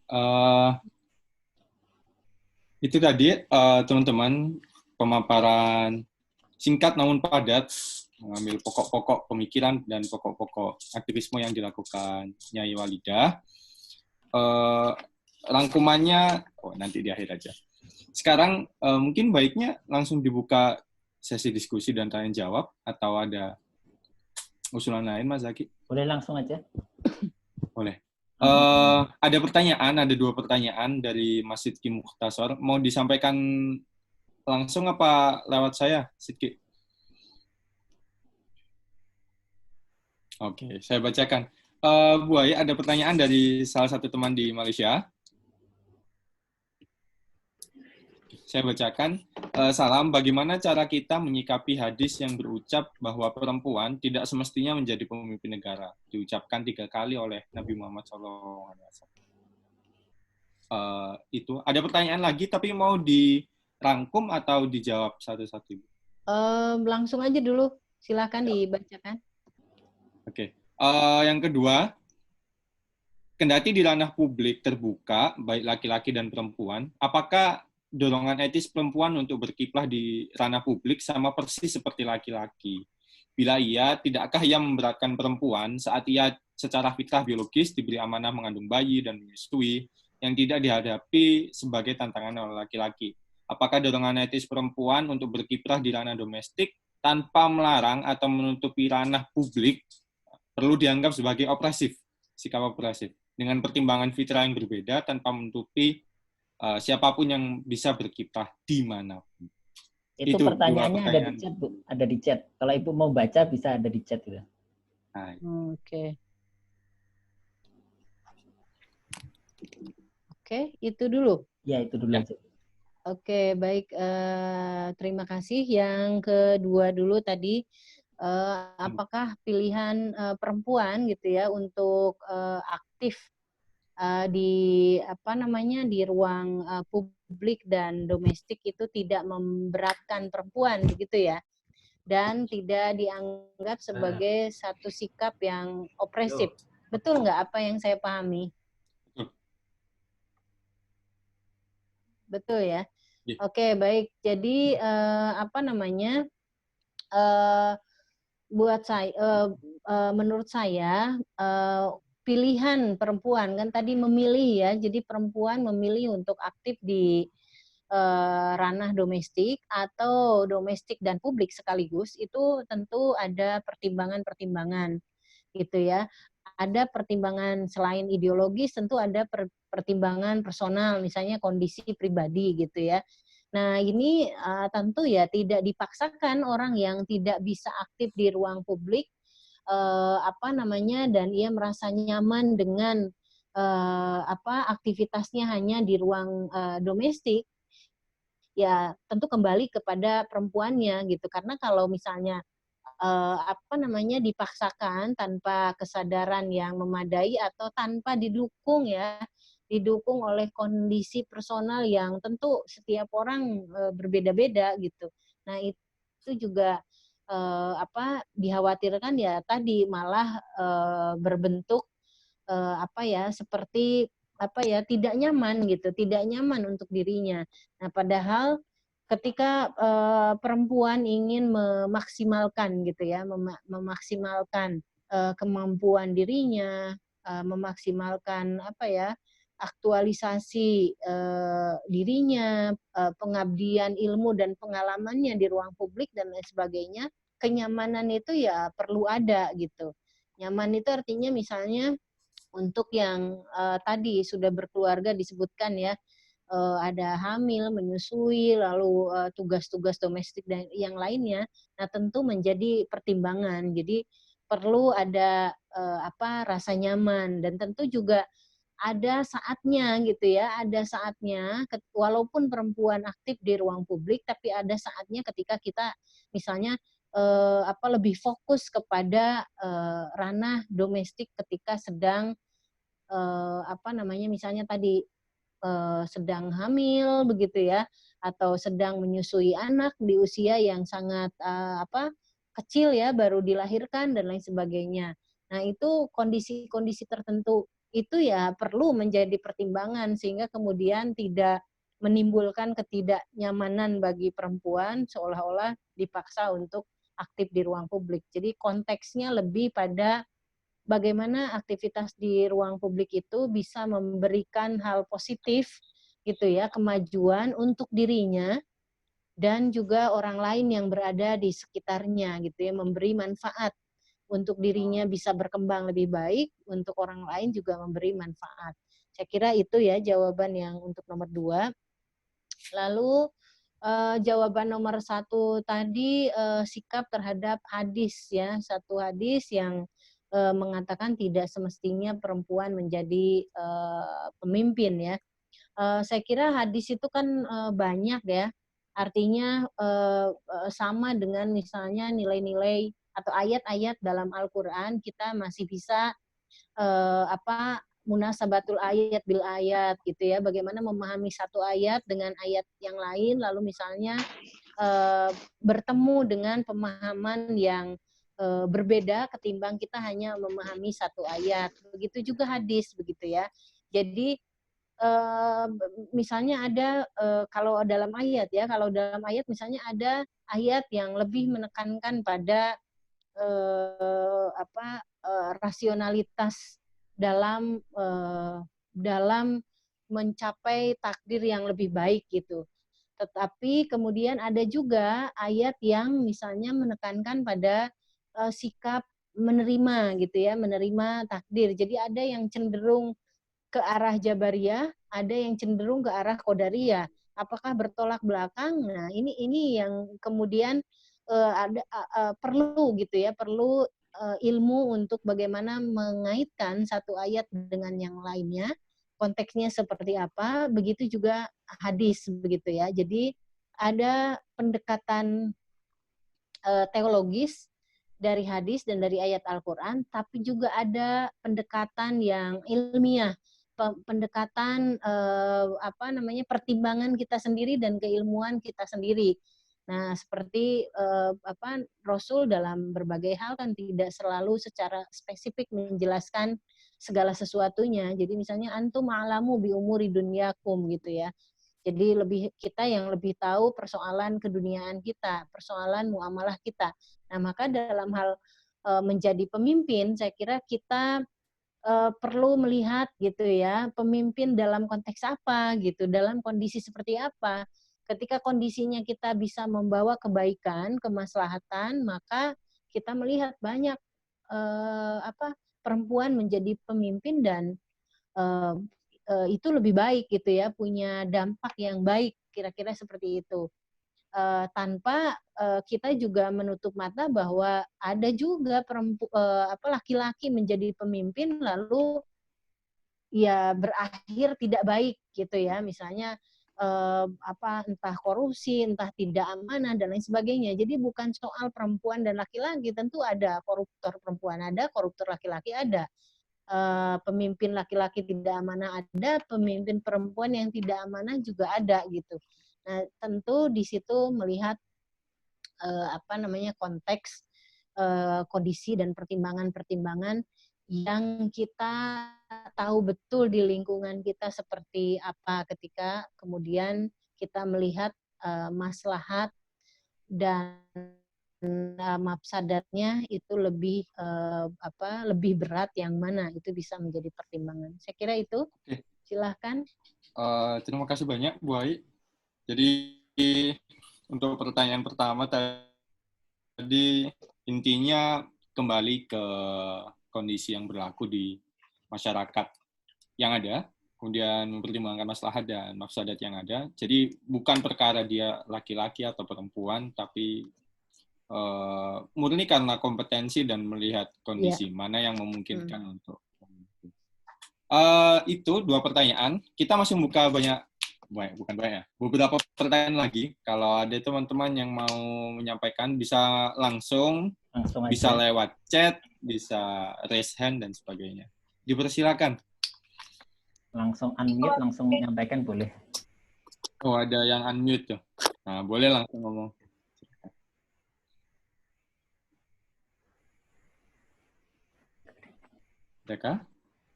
Itu tadi teman-teman pemaparan singkat namun padat, mengambil pokok-pokok pemikiran dan pokok-pokok aktivisme yang dilakukan Nyai Walidah. Rangkumannya nanti di akhir aja. Sekarang mungkin baiknya langsung dibuka sesi diskusi dan tanya jawab, atau ada usulan lain, Mas Zaki? Boleh langsung aja. Boleh. Ada pertanyaan, ada 2 pertanyaan dari Mas Sidki Mukhtasar. Mau disampaikan langsung apa lewat saya, Sidki? Oke, saya bacakan. Bu Ai, ada pertanyaan dari salah satu teman di Malaysia. Saya bacakan. Salam, bagaimana cara kita menyikapi hadis yang berucap bahwa perempuan tidak semestinya menjadi pemimpin negara? Diucapkan 3 kali oleh Nabi Muhammad SAW. Itu. Ada pertanyaan lagi, tapi mau dirangkum atau dijawab satu-satu? Langsung aja dulu. Silakan dibacakan. Oke. Yang kedua, kendati di ranah publik terbuka, baik laki-laki dan perempuan, apakah dorongan etis perempuan untuk berkiprah di ranah publik sama persis seperti laki-laki? Bila iya, tidakkah ia memberatkan perempuan saat ia secara fitrah biologis diberi amanah mengandung bayi dan menyusui, yang tidak dihadapi sebagai tantangan oleh laki-laki? Apakah dorongan etis perempuan untuk berkiprah di ranah domestik tanpa melarang atau menutupi ranah publik perlu dianggap sebagai opresif, sikap opresif? dengan pertimbangan fitrah yang berbeda tanpa menutupi siapapun yang bisa berkiprah di manapun. Itu Itu dua pertanyaannya ada di pertanyaan. chat, Bu. Ada di chat. Kalau Ibu mau baca bisa ada di chat gitu. Nah, Oke. Oke, itu dulu. Ya, itu dulu aja. Oke, baik. Terima kasih. Yang kedua dulu tadi, apakah pilihan perempuan gitu ya untuk aktif di di ruang publik dan domestik itu tidak memberatkan perempuan begitu ya, dan tidak dianggap sebagai satu sikap yang opresif. Betul nggak apa yang saya pahami? Betul ya. Oke, baik. Jadi buat saya, menurut saya pilihan perempuan kan tadi memilih ya. Jadi perempuan memilih untuk aktif di ranah domestik atau domestik dan publik sekaligus itu tentu ada pertimbangan-pertimbangan gitu ya. Ada pertimbangan selain ideologis, tentu ada pertimbangan personal, misalnya kondisi pribadi gitu ya. Nah ini tentu ya tidak dipaksakan orang yang tidak bisa aktif di ruang publik dan ia merasa nyaman dengan aktivitasnya hanya di ruang domestik, ya tentu kembali kepada perempuannya gitu. Karena kalau misalnya dipaksakan tanpa kesadaran yang memadai atau tanpa didukung oleh kondisi personal yang tentu setiap orang berbeda-beda gitu. Nah itu juga dikhawatirkan ya tadi malah berbentuk seperti tidak nyaman gitu, tidak nyaman untuk dirinya. Nah padahal ketika perempuan ingin memaksimalkan gitu ya, memaksimalkan kemampuan dirinya, memaksimalkan aktualisasi dirinya, pengabdian ilmu dan pengalamannya di ruang publik dan lain sebagainya, kenyamanan itu ya perlu ada gitu. Nyaman itu artinya misalnya untuk yang tadi sudah berkeluarga disebutkan ya, ada hamil, menyusui, lalu tugas-tugas domestik dan yang lainnya. Nah, tentu menjadi pertimbangan. Jadi perlu ada rasa nyaman dan tentu juga ada saatnya gitu ya, ada saatnya walaupun perempuan aktif di ruang publik tapi ada saatnya ketika kita misalnya lebih fokus kepada ranah domestik ketika sedang misalnya tadi sedang hamil begitu ya, atau sedang menyusui anak di usia yang sangat kecil ya, baru dilahirkan dan lain sebagainya. Nah itu kondisi-kondisi tertentu itu ya perlu menjadi pertimbangan sehingga kemudian tidak menimbulkan ketidaknyamanan bagi perempuan seolah-olah dipaksa untuk aktif di ruang publik. Jadi konteksnya lebih pada bagaimana aktivitas di ruang publik itu bisa memberikan hal positif gitu ya, kemajuan untuk dirinya dan juga orang lain yang berada di sekitarnya gitu ya, memberi manfaat untuk dirinya bisa berkembang lebih baik, untuk orang lain juga memberi manfaat. Saya kira itu ya jawaban yang untuk nomor 2. Lalu jawaban nomor 1 tadi sikap terhadap hadis ya, satu hadis yang mengatakan tidak semestinya perempuan menjadi pemimpin ya. Saya kira hadis itu kan banyak ya, artinya sama dengan misalnya nilai-nilai atau ayat-ayat dalam Al-Quran kita masih bisa munasabatul ayat bil ayat gitu ya, bagaimana memahami satu ayat dengan ayat yang lain, lalu misalnya bertemu dengan pemahaman yang berbeda ketimbang kita hanya memahami satu ayat. Begitu juga hadis begitu ya. Jadi misalnya ada kalau dalam ayat misalnya ada ayat yang lebih menekankan pada rasionalitas dalam mencapai takdir yang lebih baik gitu. Tetapi kemudian ada juga ayat yang misalnya menekankan pada sikap menerima gitu ya, menerima takdir. Jadi ada yang cenderung ke arah Jabariyah, ada yang cenderung ke arah Qadariyah. Apakah bertolak belakang? Nah, ini yang kemudian perlu gitu ya, perlu ilmu untuk bagaimana mengaitkan satu ayat dengan yang lainnya, konteksnya seperti apa, begitu juga hadis begitu ya. Jadi ada pendekatan teologis dari hadis dan dari ayat Al-Quran, tapi juga ada pendekatan yang ilmiah, pendekatan pertimbangan kita sendiri dan keilmuan kita sendiri. Nah, seperti Rasul dalam berbagai hal kan tidak selalu secara spesifik menjelaskan segala sesuatunya. Jadi misalnya antum a'lamu bi umuri dunyakum gitu ya. Jadi kita yang lebih tahu persoalan keduniaan kita, persoalan muamalah kita. Nah, maka dalam hal menjadi pemimpin, saya kira kita perlu melihat gitu ya, pemimpin dalam konteks apa gitu, dalam kondisi seperti apa. Ketika kondisinya kita bisa membawa kebaikan, kemaslahatan, maka kita melihat banyak perempuan menjadi pemimpin dan itu lebih baik gitu ya, punya dampak yang baik, kira-kira seperti itu. Tanpa kita juga menutup mata bahwa ada juga laki-laki menjadi pemimpin lalu ya berakhir tidak baik gitu ya, misalnya entah korupsi, entah tidak amanah dan lain sebagainya. Jadi bukan soal perempuan dan laki-laki, tentu ada koruptor perempuan, ada koruptor laki-laki, ada pemimpin laki-laki tidak amanah ada, pemimpin perempuan yang tidak amanah juga ada gitu. Nah, tentu di situ melihat konteks, kondisi dan pertimbangan-pertimbangan yang kita tahu betul di lingkungan kita seperti apa ketika kemudian kita melihat maslahat dan mafsadatnya itu lebih berat yang mana, itu bisa menjadi pertimbangan. Saya kira itu. Oke. Silahkan. Terima kasih banyak Bu Ai. Jadi untuk pertanyaan pertama tadi intinya kembali ke kondisi yang berlaku di masyarakat yang ada, kemudian mempertimbangkan maslahat dan mafsadat yang ada. Jadi bukan perkara dia laki-laki atau perempuan, tapi murni karena kompetensi dan melihat kondisi mana yang memungkinkan untuk itu 2 pertanyaan. Kita masih membuka beberapa pertanyaan lagi. Kalau ada teman-teman yang mau menyampaikan bisa langsung bisa lewat chat, bisa raise hand dan sebagainya. Dipersilakan. Langsung unmute, langsung menyampaikan boleh. Oh, ada yang unmute tuh. Nah, boleh langsung ngomong. Adakah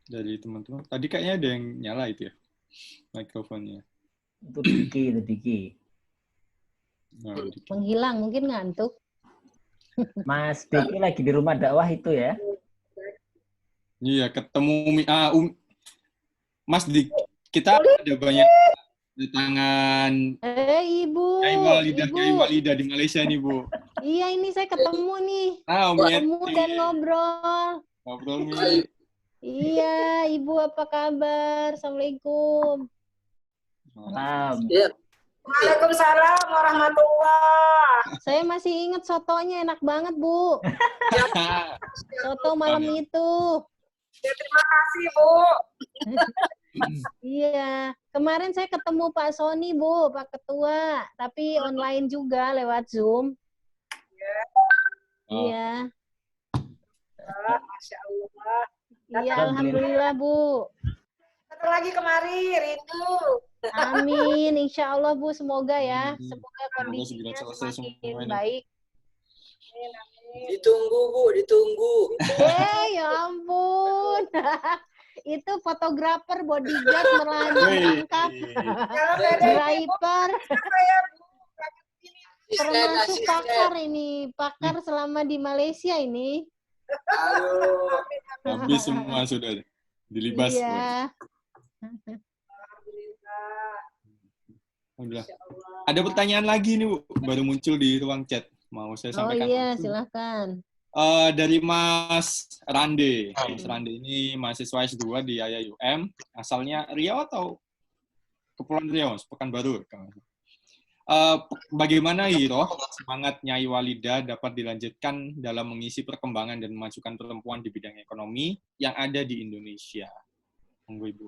dari teman-teman? Tadi kayaknya ada yang nyala itu ya, mikrofonnya. Itu Diki. Oh, Diki. Menghilang, mungkin ngantuk. Mas Diki lagi di rumah dakwah itu ya? Iya, ketemu Mas Diki. Kita ada banyak tangan. Ibu. Kiai Walidah di Malaysia nih, Bu. Iya, ini saya ketemu nih. Ketemu dan ngobrol. Ngobrol nih. Iya, Ibu apa kabar? Assalamualaikum. Salam. Waalaikumsalam warahmatullahi. Saya masih ingat sotonya enak banget, Bu. Soto malam itu. Ya, terima kasih, Bu. Iya, kemarin saya ketemu Pak Sony, Bu, Pak Ketua, tapi online juga lewat Zoom. Iya. Masya Allah. Iya, alhamdulillah, Bu. Datang lagi kemari, rindu. Amin, insya Allah, Bu, semoga ya, semoga kondisinya semakin baik. Ditunggu, Bu, ditunggu. Ya ampun. Itu fotografer, bodyguard merangkap, driver, termasuk pakar ini, pakar selama di Malaysia ini. Habis semua sudah dilibas. Iya. Alhamdulillah. Ada pertanyaan lagi nih, Bu, baru muncul di ruang chat. Mau saya sampaikan. Oh iya, silakan. Dari Mas Rande. Mas Rande ini mahasiswa S2 di IAIUM. Asalnya Riau atau Kepulauan Riau, Pekanbaru. Bagaimana Hiro semangat Nyai Walida dapat dilanjutkan dalam mengisi perkembangan dan memajukan perempuan di bidang ekonomi yang ada di Indonesia? Monggo Ibu.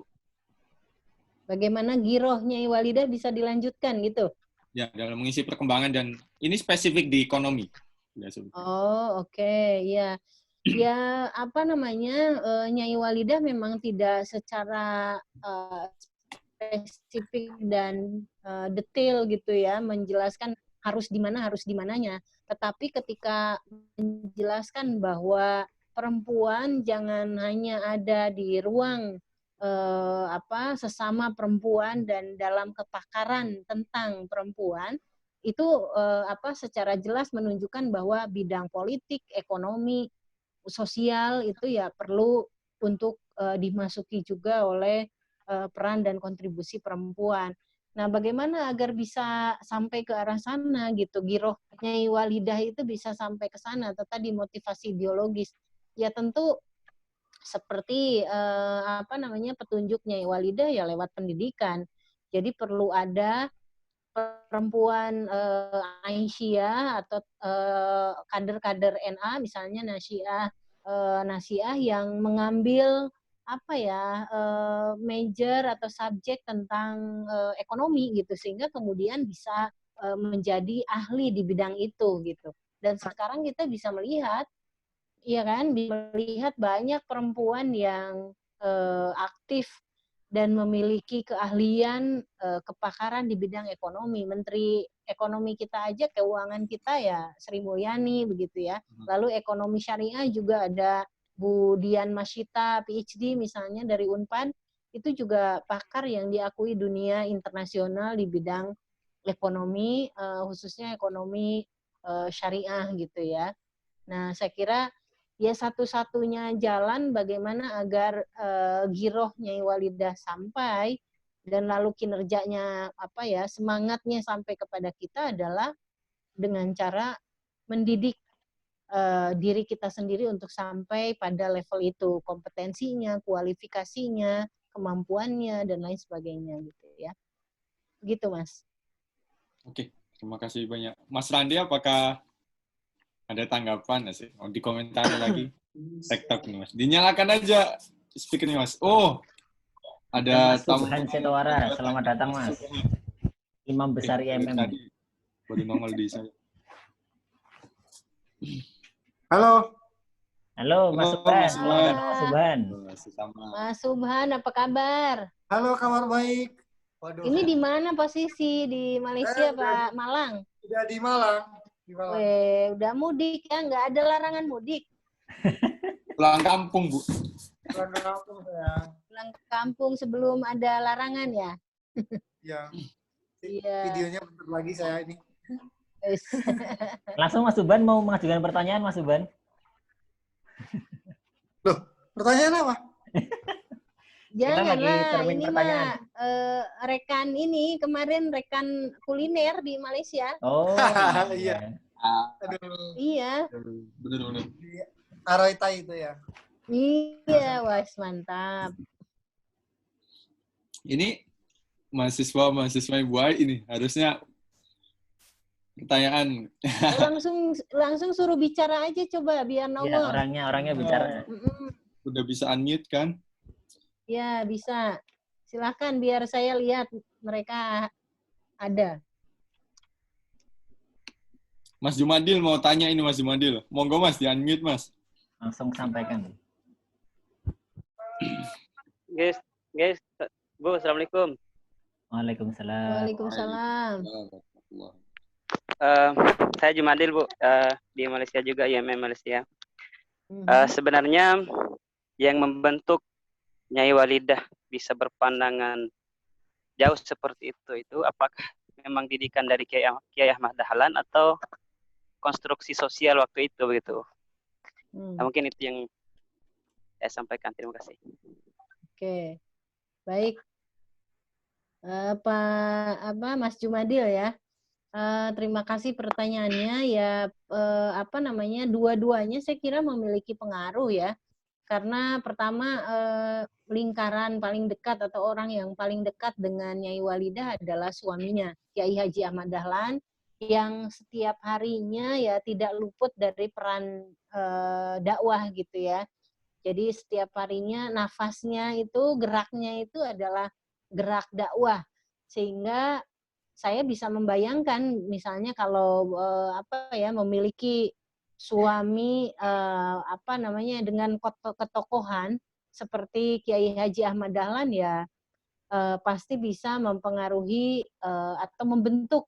Bagaimana giroh Nyai Walida bisa dilanjutkan gitu? Ya, dalam mengisi perkembangan dan ini spesifik di ekonomi. Oh, oke. Ya. Ya, apa namanya, Nyai Walida memang tidak secara spesifik dan detail gitu ya, menjelaskan harus di mana, harus di mananya. Tetapi ketika menjelaskan bahwa perempuan jangan hanya ada di ruang sesama perempuan dan dalam kepakaran tentang perempuan, itu secara jelas menunjukkan bahwa bidang politik, ekonomi, sosial itu ya perlu untuk dimasuki juga oleh peran dan kontribusi perempuan. Nah, bagaimana agar bisa sampai ke arah sana gitu, giroh Nyai Walidah itu bisa sampai ke sana, atau tadi motivasi ideologis. Ya tentu seperti petunjuk Nyai Walidah ya lewat pendidikan. Jadi perlu ada perempuan Aisyah atau kader-kader NA misalnya Nasiah yang mengambil major atau subjek tentang ekonomi gitu sehingga kemudian bisa menjadi ahli di bidang itu gitu. Dan sekarang kita bisa melihat melihat banyak perempuan yang aktif dan memiliki keahlian, kepakaran di bidang ekonomi. Menteri ekonomi kita aja, keuangan kita ya Sri Mulyani begitu ya. Lalu ekonomi syariah juga ada Bu Dian Masyita, PhD misalnya dari Unpad, itu juga pakar yang diakui dunia internasional di bidang ekonomi, khususnya ekonomi syariah gitu ya. Nah, saya kira ya satu-satunya jalan bagaimana agar giroh Nyai Walidah sampai dan lalu kinerjanya semangatnya sampai kepada kita adalah dengan cara mendidik diri kita sendiri untuk sampai pada level itu, kompetensinya, kualifikasinya, kemampuannya dan lain sebagainya gitu ya. Gitu, Mas. Oke, terima kasih banyak. Mas Randi, apakah ada tanggapan nggak sih? Mau dikomentari lagi? TikTok nih Mas. Dinyalakan aja speakernya Mas. Oh, ada Mas Subhan Setowara. Selamat datang Mas. Imam besar IMM. Tadi baru nongol di saya. Halo. Halo Mas Subhan. Selamat datang Mas Subhan. Mas Subhan, apa kabar? Halo, kabar baik. Waduh. Ini di mana posisi? Di Malaysia, Pak? Malang? Udah di Malang. Udah mudik ya? Nggak ada larangan mudik? Pulang kampung, Bu. Pulang kampung, sayang. Pulang kampung sebelum ada larangan ya? Iya. Videonya bentar lagi saya ini. Langsung Mas Subhan mau mengajukan pertanyaan, Mas Subhan. Loh, pertanyaan apa? Janganlah, ini mah rekan ini kemarin rekan kuliner di Malaysia. Oh, iya. Aduh. Iya. Benar-benar. Aroitai itu ya. Iya, was mantap. Ini mahasiswa Ibu Ai ini harusnya pertanyaan. langsung suruh bicara aja coba biar nongol. Ya, orangnya bicara. Udah bisa unmute kan? Ya, bisa. Silakan biar saya lihat mereka ada. Mas Jumadil mau tanya ini Mas Jumadil. Monggo Mas, di-unmute Mas. Langsung sampaikan. Guys, Bu, Assalamualaikum. Waalaikumsalam. Waalaikumsalam. Saya Jumadil, Bu, di Malaysia juga, IMM Malaysia. Sebenarnya yang membentuk Nyai Walidah bisa berpandangan jauh seperti itu apakah memang didikan dari Kiai Ahmad Dahlan atau konstruksi sosial waktu itu begitu? Nah, mungkin itu yang saya sampaikan. Terima kasih. Oke, baik. Mas Jumadil ya. Terima kasih pertanyaannya. Ya, apa namanya, dua-duanya saya kira memiliki pengaruh ya. Karena pertama, lingkaran paling dekat atau orang yang paling dekat dengan Nyai Walidah adalah suaminya, Kiai Haji Ahmad Dahlan, yang setiap harinya ya tidak luput dari peran dakwah gitu ya. Jadi setiap harinya nafasnya itu, geraknya itu adalah gerak dakwah. Sehingga saya bisa membayangkan misalnya kalau apa ya, memiliki suami apa namanya, dengan ketokohan seperti Kiai Haji Ahmad Dahlan ya, pasti bisa mempengaruhi atau membentuk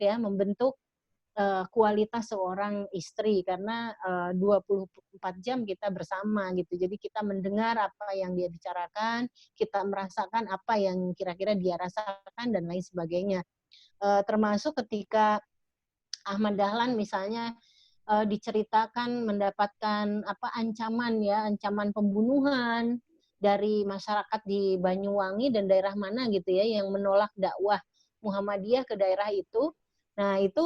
kualitas seorang istri, karena 24 jam kita bersama gitu. Jadi kita mendengar apa yang dia bicarakan, kita merasakan apa yang kira-kira dia rasakan dan lain sebagainya. Termasuk ketika Ahmad Dahlan misalnya diceritakan mendapatkan ancaman pembunuhan dari masyarakat di Banyuwangi dan daerah mana gitu ya, yang menolak dakwah Muhammadiyah ke daerah itu. Nah, itu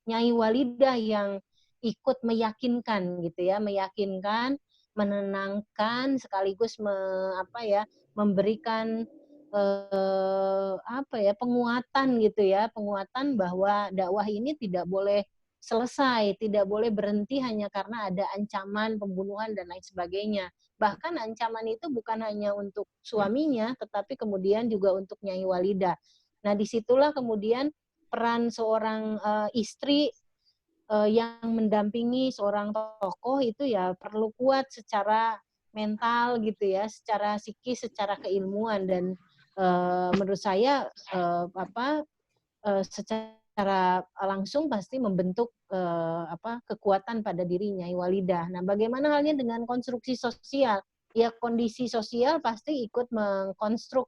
Nyai Walidah yang ikut meyakinkan gitu ya, meyakinkan, menenangkan, sekaligus memberikan penguatan gitu ya, penguatan bahwa dakwah ini tidak boleh selesai, tidak boleh berhenti hanya karena ada ancaman pembunuhan dan lain sebagainya. Bahkan ancaman itu bukan hanya untuk suaminya, tetapi kemudian juga untuk Nyai Walidah. Nah, disitulah kemudian peran seorang istri yang mendampingi seorang tokoh itu ya perlu kuat secara mental gitu ya, secara psikis, secara keilmuan, dan menurut saya secara langsung pasti membentuk kekuatan pada diri Nyai Walidah. Nah, bagaimana halnya dengan konstruksi sosial? Ya, kondisi sosial pasti ikut mengkonstruk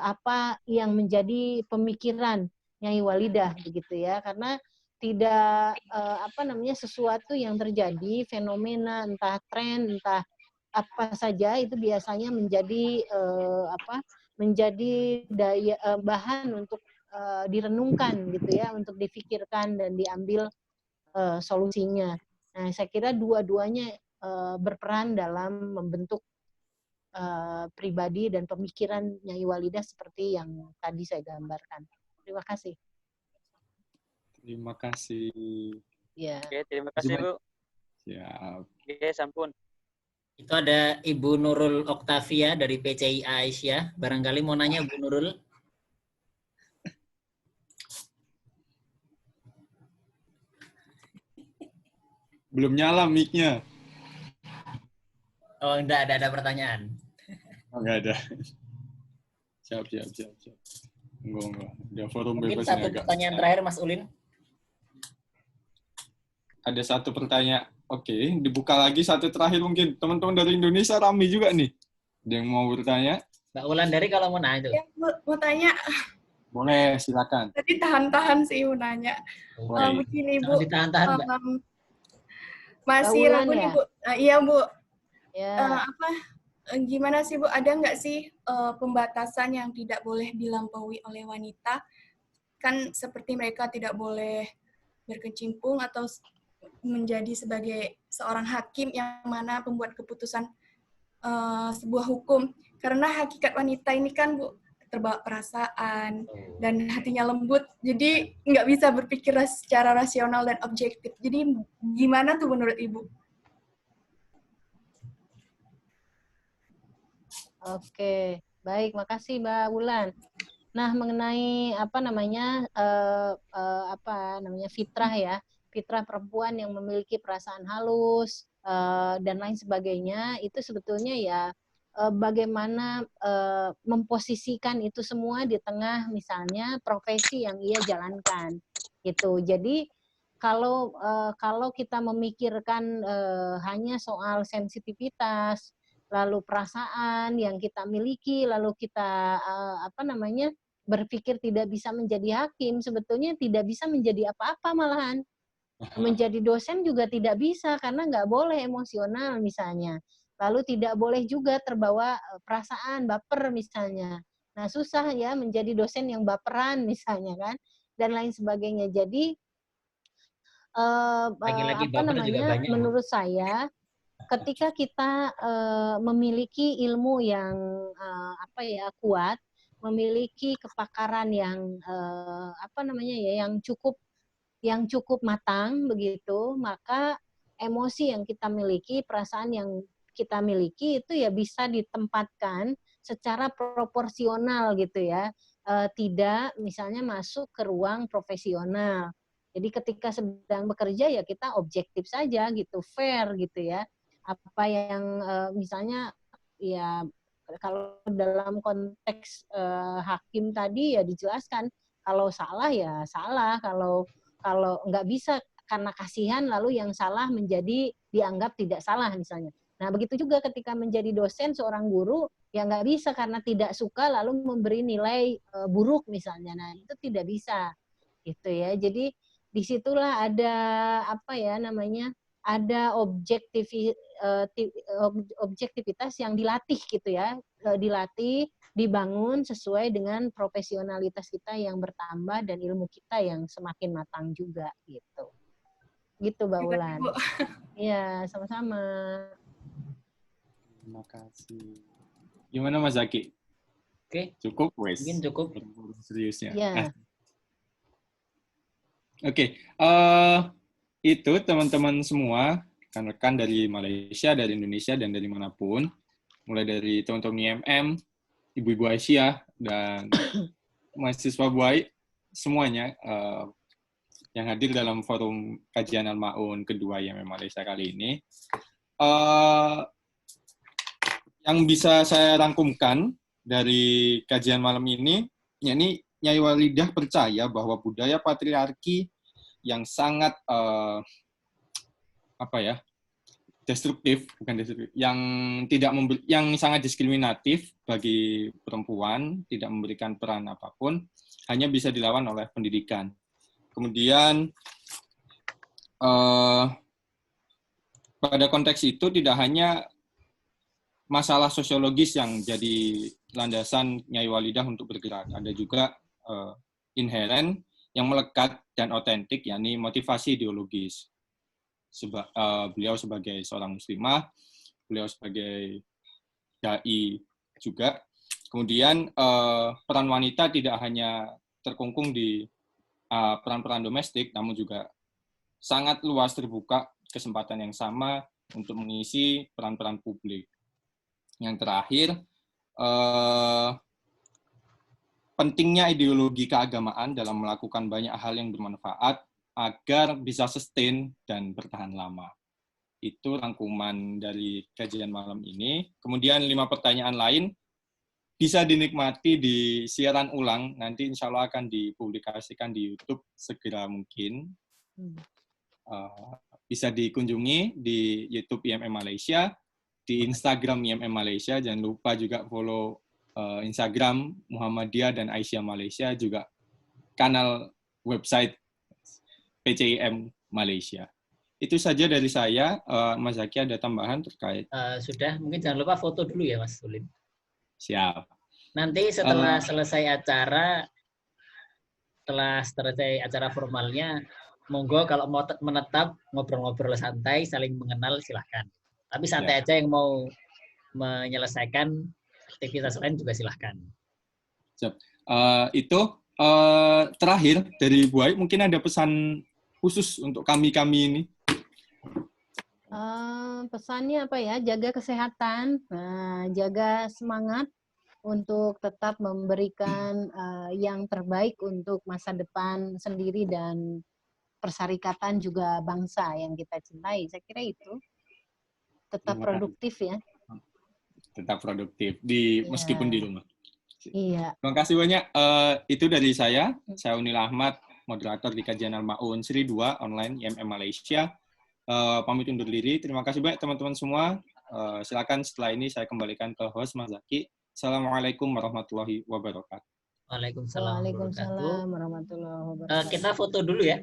apa yang menjadi pemikiran Nyai Walidah begitu ya, karena tidak sesuatu yang terjadi, fenomena, entah tren, entah apa saja, itu biasanya menjadi bahan untuk direnungkan gitu ya, untuk difikirkan dan diambil solusinya. Nah, saya kira dua-duanya berperan dalam membentuk pribadi dan pemikiran Nyai Walidah seperti yang tadi saya gambarkan. Terima kasih. Terima kasih. Ya. Oke, terima kasih Bu. Siap. Oke, sampun. Itu ada Ibu Nurul Oktavia dari PCI Aisyah. Barangkali mau nanya Bu Nurul. Belum nyala mic-nya. Oh, enggak ada pertanyaan. Oh, enggak ada. Siap. Enggak. Udah forum Mungkin bebas satu agak. pertanyaan terakhir, Mas Ulin. Ada satu pertanyaan. Oke, dibuka lagi satu terakhir mungkin. Teman-teman dari Indonesia ramai juga nih. Ada yang mau bertanya? Mbak Wulandari kalau mau nanya. Ya, mau tanya. Boleh, silakan. Tadi tahan-tahan sih mau nanya. Begini Bu. Ditahan-tahan, Mbak. Masih ragu nih Bu. Iya Bu. Ya. Gimana sih Bu? Ada nggak sih pembatasan yang tidak boleh dilampaui oleh wanita? Kan seperti mereka tidak boleh berkecimpung atau menjadi sebagai seorang hakim yang mana pembuat keputusan sebuah hukum. Karena hakikat wanita ini kan Bu, terbawa perasaan dan hatinya lembut, jadi nggak bisa berpikir secara rasional dan objektif. Jadi gimana tuh menurut Ibu? Oke, baik, makasih Mbak Wulan. Nah, mengenai fitrah ya, fitrah perempuan yang memiliki perasaan halus dan lain sebagainya, itu sebetulnya ya bagaimana memposisikan itu semua di tengah misalnya profesi yang ia jalankan, gitu. Jadi kalau kita memikirkan hanya soal sensitivitas, lalu perasaan yang kita miliki, lalu kita berpikir tidak bisa menjadi hakim, sebetulnya tidak bisa menjadi apa-apa malahan. Menjadi dosen juga tidak bisa, karena nggak boleh emosional misalnya. Lalu tidak boleh juga terbawa perasaan, baper misalnya. Nah, susah ya menjadi dosen yang baperan misalnya kan. dan lain sebagainya. Jadi Lagi-lagi apa baper juga namanya? banyak. Menurut saya, ketika kita memiliki ilmu yang apa ya, kuat, memiliki kepakaran yang apa namanya ya, yang cukup matang begitu, maka emosi yang kita miliki, perasaan yang kita miliki itu ya bisa ditempatkan secara proporsional gitu ya, tidak misalnya masuk ke ruang profesional. Jadi ketika sedang bekerja ya kita objektif saja gitu, fair gitu ya. Apa yang misalnya ya kalau dalam konteks hakim tadi ya dijelaskan, kalau salah ya salah, kalau nggak bisa karena kasihan lalu yang salah menjadi dianggap tidak salah misalnya. Nah begitu juga ketika menjadi dosen seorang guru ya nggak bisa karena tidak suka lalu memberi nilai buruk misalnya. Nah itu tidak bisa gitu ya. Jadi disitulah ada apa ya namanya, ada objektivitas yang dilatih gitu ya, dilatih, dibangun sesuai dengan profesionalitas kita yang bertambah dan ilmu kita yang semakin matang juga gitu. Gitu Mbak Ulan. Iya, sama-sama. Terima kasih. Gimana Mas Zaki? Oke. Cukup wes. Mungkin cukup. Seriusnya. Iya. Oke. Itu teman-teman semua, rekan-rekan dari Malaysia, dari Indonesia, dan dari manapun, mulai dari teman-teman IMM, Ibu-Ibu Aisyah, dan mahasiswa Buai, semuanya yang hadir dalam forum kajian Al-Ma'un kedua IMM Malaysia kali ini. Yang bisa saya rangkumkan dari kajian malam ini, yakni Nyai Walidah percaya bahwa budaya patriarki yang sangat destruktif, bukan destruktif, yang sangat diskriminatif bagi perempuan, tidak memberikan peran apapun, hanya bisa dilawan oleh pendidikan. Kemudian pada konteks itu tidak hanya masalah sosiologis yang jadi landasan Nyai Walidah untuk bergerak, ada juga inheren yang melekat dan otentik, yakni motivasi ideologis. Beliau sebagai seorang muslimah, beliau sebagai dai juga. Kemudian peran wanita tidak hanya terkungkung di peran-peran domestik, namun juga sangat luas terbuka kesempatan yang sama untuk mengisi peran-peran publik. Yang terakhir, pentingnya ideologi keagamaan dalam melakukan banyak hal yang bermanfaat agar bisa sustain dan bertahan lama. Itu rangkuman dari kajian malam ini. Kemudian 5 pertanyaan lain bisa dinikmati di siaran ulang. Nanti insya Allah akan dipublikasikan di YouTube segera mungkin. Bisa dikunjungi di YouTube IMM Malaysia, di Instagram IMM Malaysia. Jangan lupa juga follow Instagram Muhammadiyah dan Aisyah Malaysia, juga kanal website PCIM Malaysia. Itu saja dari saya. Mas Zaki ada tambahan terkait? Sudah, mungkin jangan lupa foto dulu ya Mas Ulin. Siap. Nanti setelah selesai acara formalnya, monggo kalau mau menetap ngobrol-ngobrol santai, saling mengenal silahkan. Tapi santai aja, yang mau menyelesaikan aktivitas lain juga silahkan. Siap. Itu terakhir dari Bu Ai, mungkin ada pesan khusus untuk kami ini. Pesannya apa ya? Jaga kesehatan, jaga semangat untuk tetap memberikan yang terbaik untuk masa depan sendiri dan persyarikatan juga bangsa yang kita cintai. Saya kira itu. Tetap produktif ya. Tetap produktif meskipun di rumah. Iya. Terima kasih banyak. Itu dari saya. Saya Unil Ahmad, moderator di kajian Al-Ma'un Seri 2 online IMM Malaysia. Pamit undur diri. Terima kasih banyak teman-teman semua. Silakan setelah ini saya kembalikan ke host Mas Zaki. Assalamualaikum warahmatullahi wabarakatuh. Waalaikumsalam warahmatullahi wabarakatuh. Kita foto dulu ya.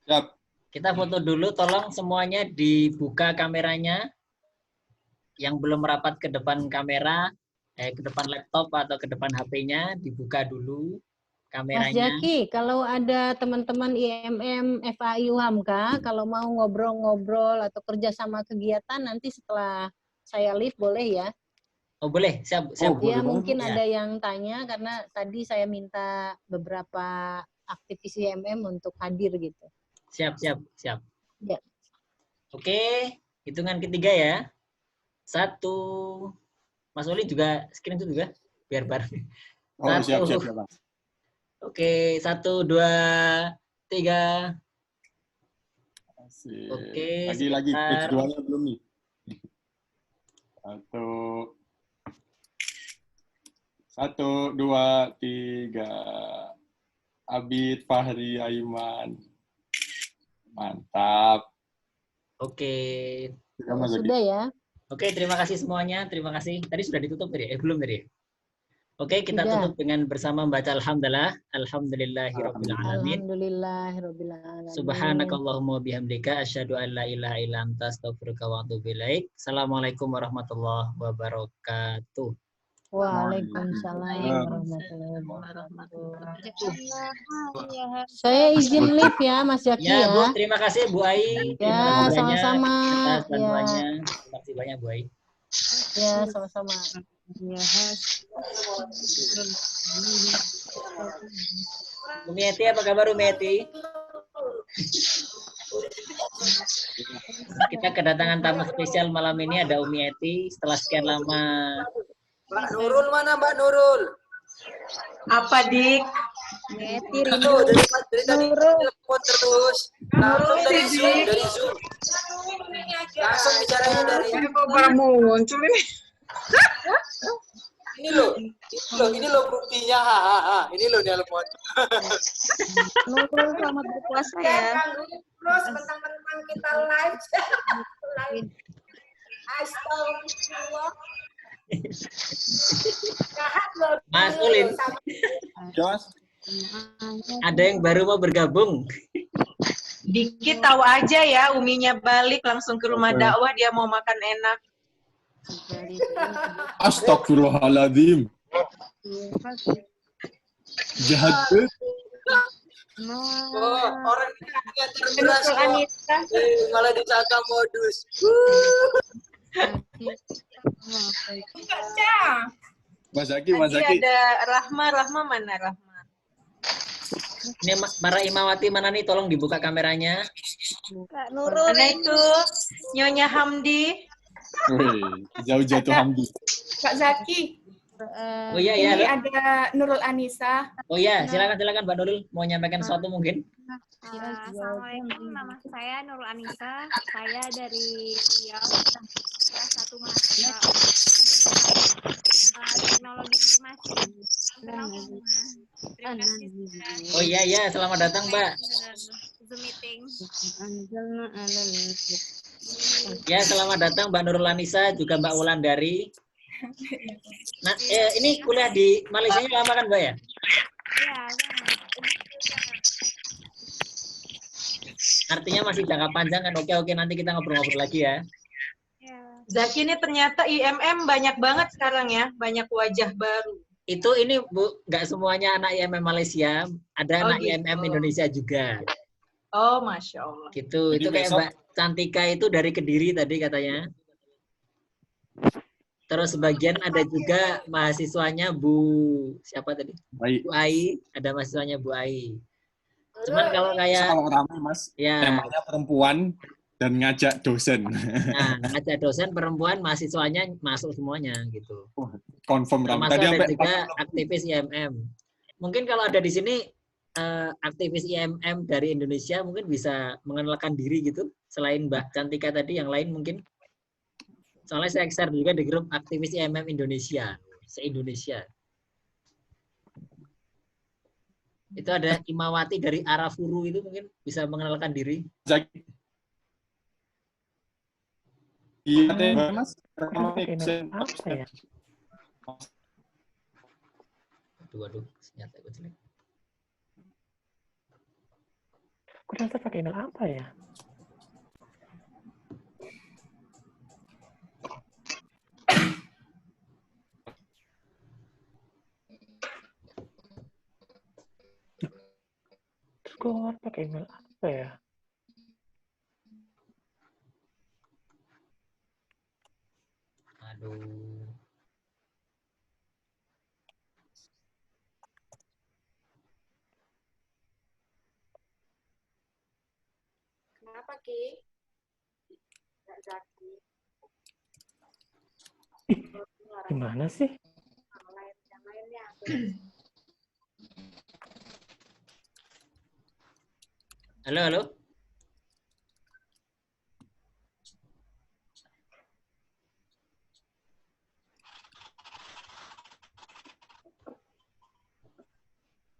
Siap. Kita foto dulu, tolong semuanya dibuka kameranya. Yang belum merapat ke depan kamera, ke depan laptop atau ke depan HP-nya, dibuka dulu Mas kameranya. Jaki, kalau ada teman-teman IMM FAI UHAMKA, kalau mau ngobrol-ngobrol atau kerjasama kegiatan nanti setelah saya live boleh ya? Oh boleh, siap. Ya mungkin Ya. ada yang tanya karena tadi saya minta beberapa aktivis IMM untuk hadir gitu. Siap. Ya. Oke, hitungan ketiga ya. 1. Mas Oli juga screenshot juga, biar bareng. Oh, siap. Mas. Oke, 1, 2, 3. Asik. Oke, Lagi. Page 2-nya belum nih. 1, 2, 3. Abid, Fahri, Aiman. Mantap. Oke. Sudah ya. Oke, terima kasih semuanya. Terima kasih. Tadi sudah ditutup tadi? Belum tadi? Oke, kita tutup dengan bersama membaca alhamdulillah. Alhamdulillahirabbil alamin. Alhamdulillahirabbil alamin. Subhanakallahumma bihamdika asyhadu an la ilaha illa anta astaghfiruka wa atubu ilaik. Assalamualaikum warahmatullahi wabarakatuh. Waalaikumsalam warahmatullahi wabarakatuh. Saya izin live ya, Mas Jaki ya. Bu, terima kasih Bu Ai. Ya, sama-sama. Atas bantuannya. Terima kasih banyak Bu Ai. Ya, sama-sama. Umi Eti, apa kabar Umi Eti? Kita kedatangan tamu spesial malam ini, ada Umi Eti. Setelah sekian lama. Mbak Nurul mana Mbak Nurul? Apa Dik? Eti Tuh, dari tadi telepon terus. Langsung dari Zoom. Langsung bicaranya dari. Kok baru muncul ini? Ini loh buktinya. Ini loh telepon. Nurul, selamat berpuasa ya. Terus mentang-mentang kita live. Astagfirullah. Mas Ulin. Ada yang baru mau bergabung. Dikit tahu aja ya, Uminya balik langsung ke rumah dakwah, dia mau makan enak. Astagfirullahaladzim. Jahat banget. Oh, orang yang terberas malah disangka modus. Mas Zaki. Ada Rahma mana Rahma? Ini para imamati mana nih? Tolong dibuka kameranya. Kak Nurul. Mana itu? Nyonya Hamdi. Wih, jauh-jauh tuh Hamdi. Kak Zaki. Oh iya, ini ada Nurul Anissa. Oh iya, silakan Mbak Nurul, mau nyampaikan sesuatu mungkin? Assalamualaikum, nama saya Nurul Anissa. Saya dari Riau, salah satu mahasiswa teknologi informasi. Terima kasih. Oh iya, selamat datang Mbak. Zoom meeting. Ya, selamat datang Mbak Nurul Anissa, juga Mbak Wulandari. Nah, ini kuliah di Malaysia lama kan Mbak ya? Iya, Artinya masih jangka panjang kan? Oke, nanti kita ngobrol-ngobrol lagi ya. Zaki, ini ternyata IMM banyak banget sekarang ya, banyak wajah baru. Ini Bu, nggak semuanya anak IMM Malaysia, ada anak gitu. IMM Indonesia juga. Oh, Masya Allah. Gitu, itu kayak Mbak Cantika itu dari Kediri tadi katanya. Terus sebagian ada juga mahasiswanya Bu siapa tadi? Bu Ai, ada mahasiswanya Bu Ai. Cuman kalau kayak ramai Mas, ya, temanya perempuan dan ngajak dosen. Nah, ngajak dosen perempuan, mahasiswanya masuk semuanya gitu. Confirm ramai. Termasuk ada juga aktivis IMM. Mungkin kalau ada di sini aktivis IMM dari Indonesia mungkin bisa mengenalkan diri gitu. Selain Mbak Cantika tadi, yang lain mungkin. Soalnya saya share juga di grup aktivis IMM Indonesia, se-Indonesia. Itu ada Imawati dari Arafuru, itu mungkin bisa mengenalkan diri. Iya, Mas. Apa ya? Aduh, ternyata gue jelek. Aku rasa pakai email apa ya? keluar pakai email apa ya? Aduh. Kenapa, Ki? Nggak jadi. Gimana sih? Yang lainnya. Halo, halo.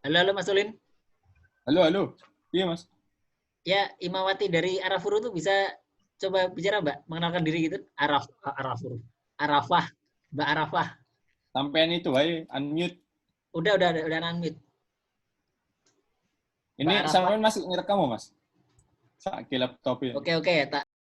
Halo, halo Mas Ulin. Halo, halo. Iya, Mas. Ya, Imawati dari Arafuru tuh bisa coba bicara, Mbak, mengenalkan diri gitu. Arafuru. Arafah. Mbak Arafah. Sampean itu, ayo, unmute. Udah unmute. Ini sampean masih ngerekam, Mas? Sak laptop ya. Oke, tak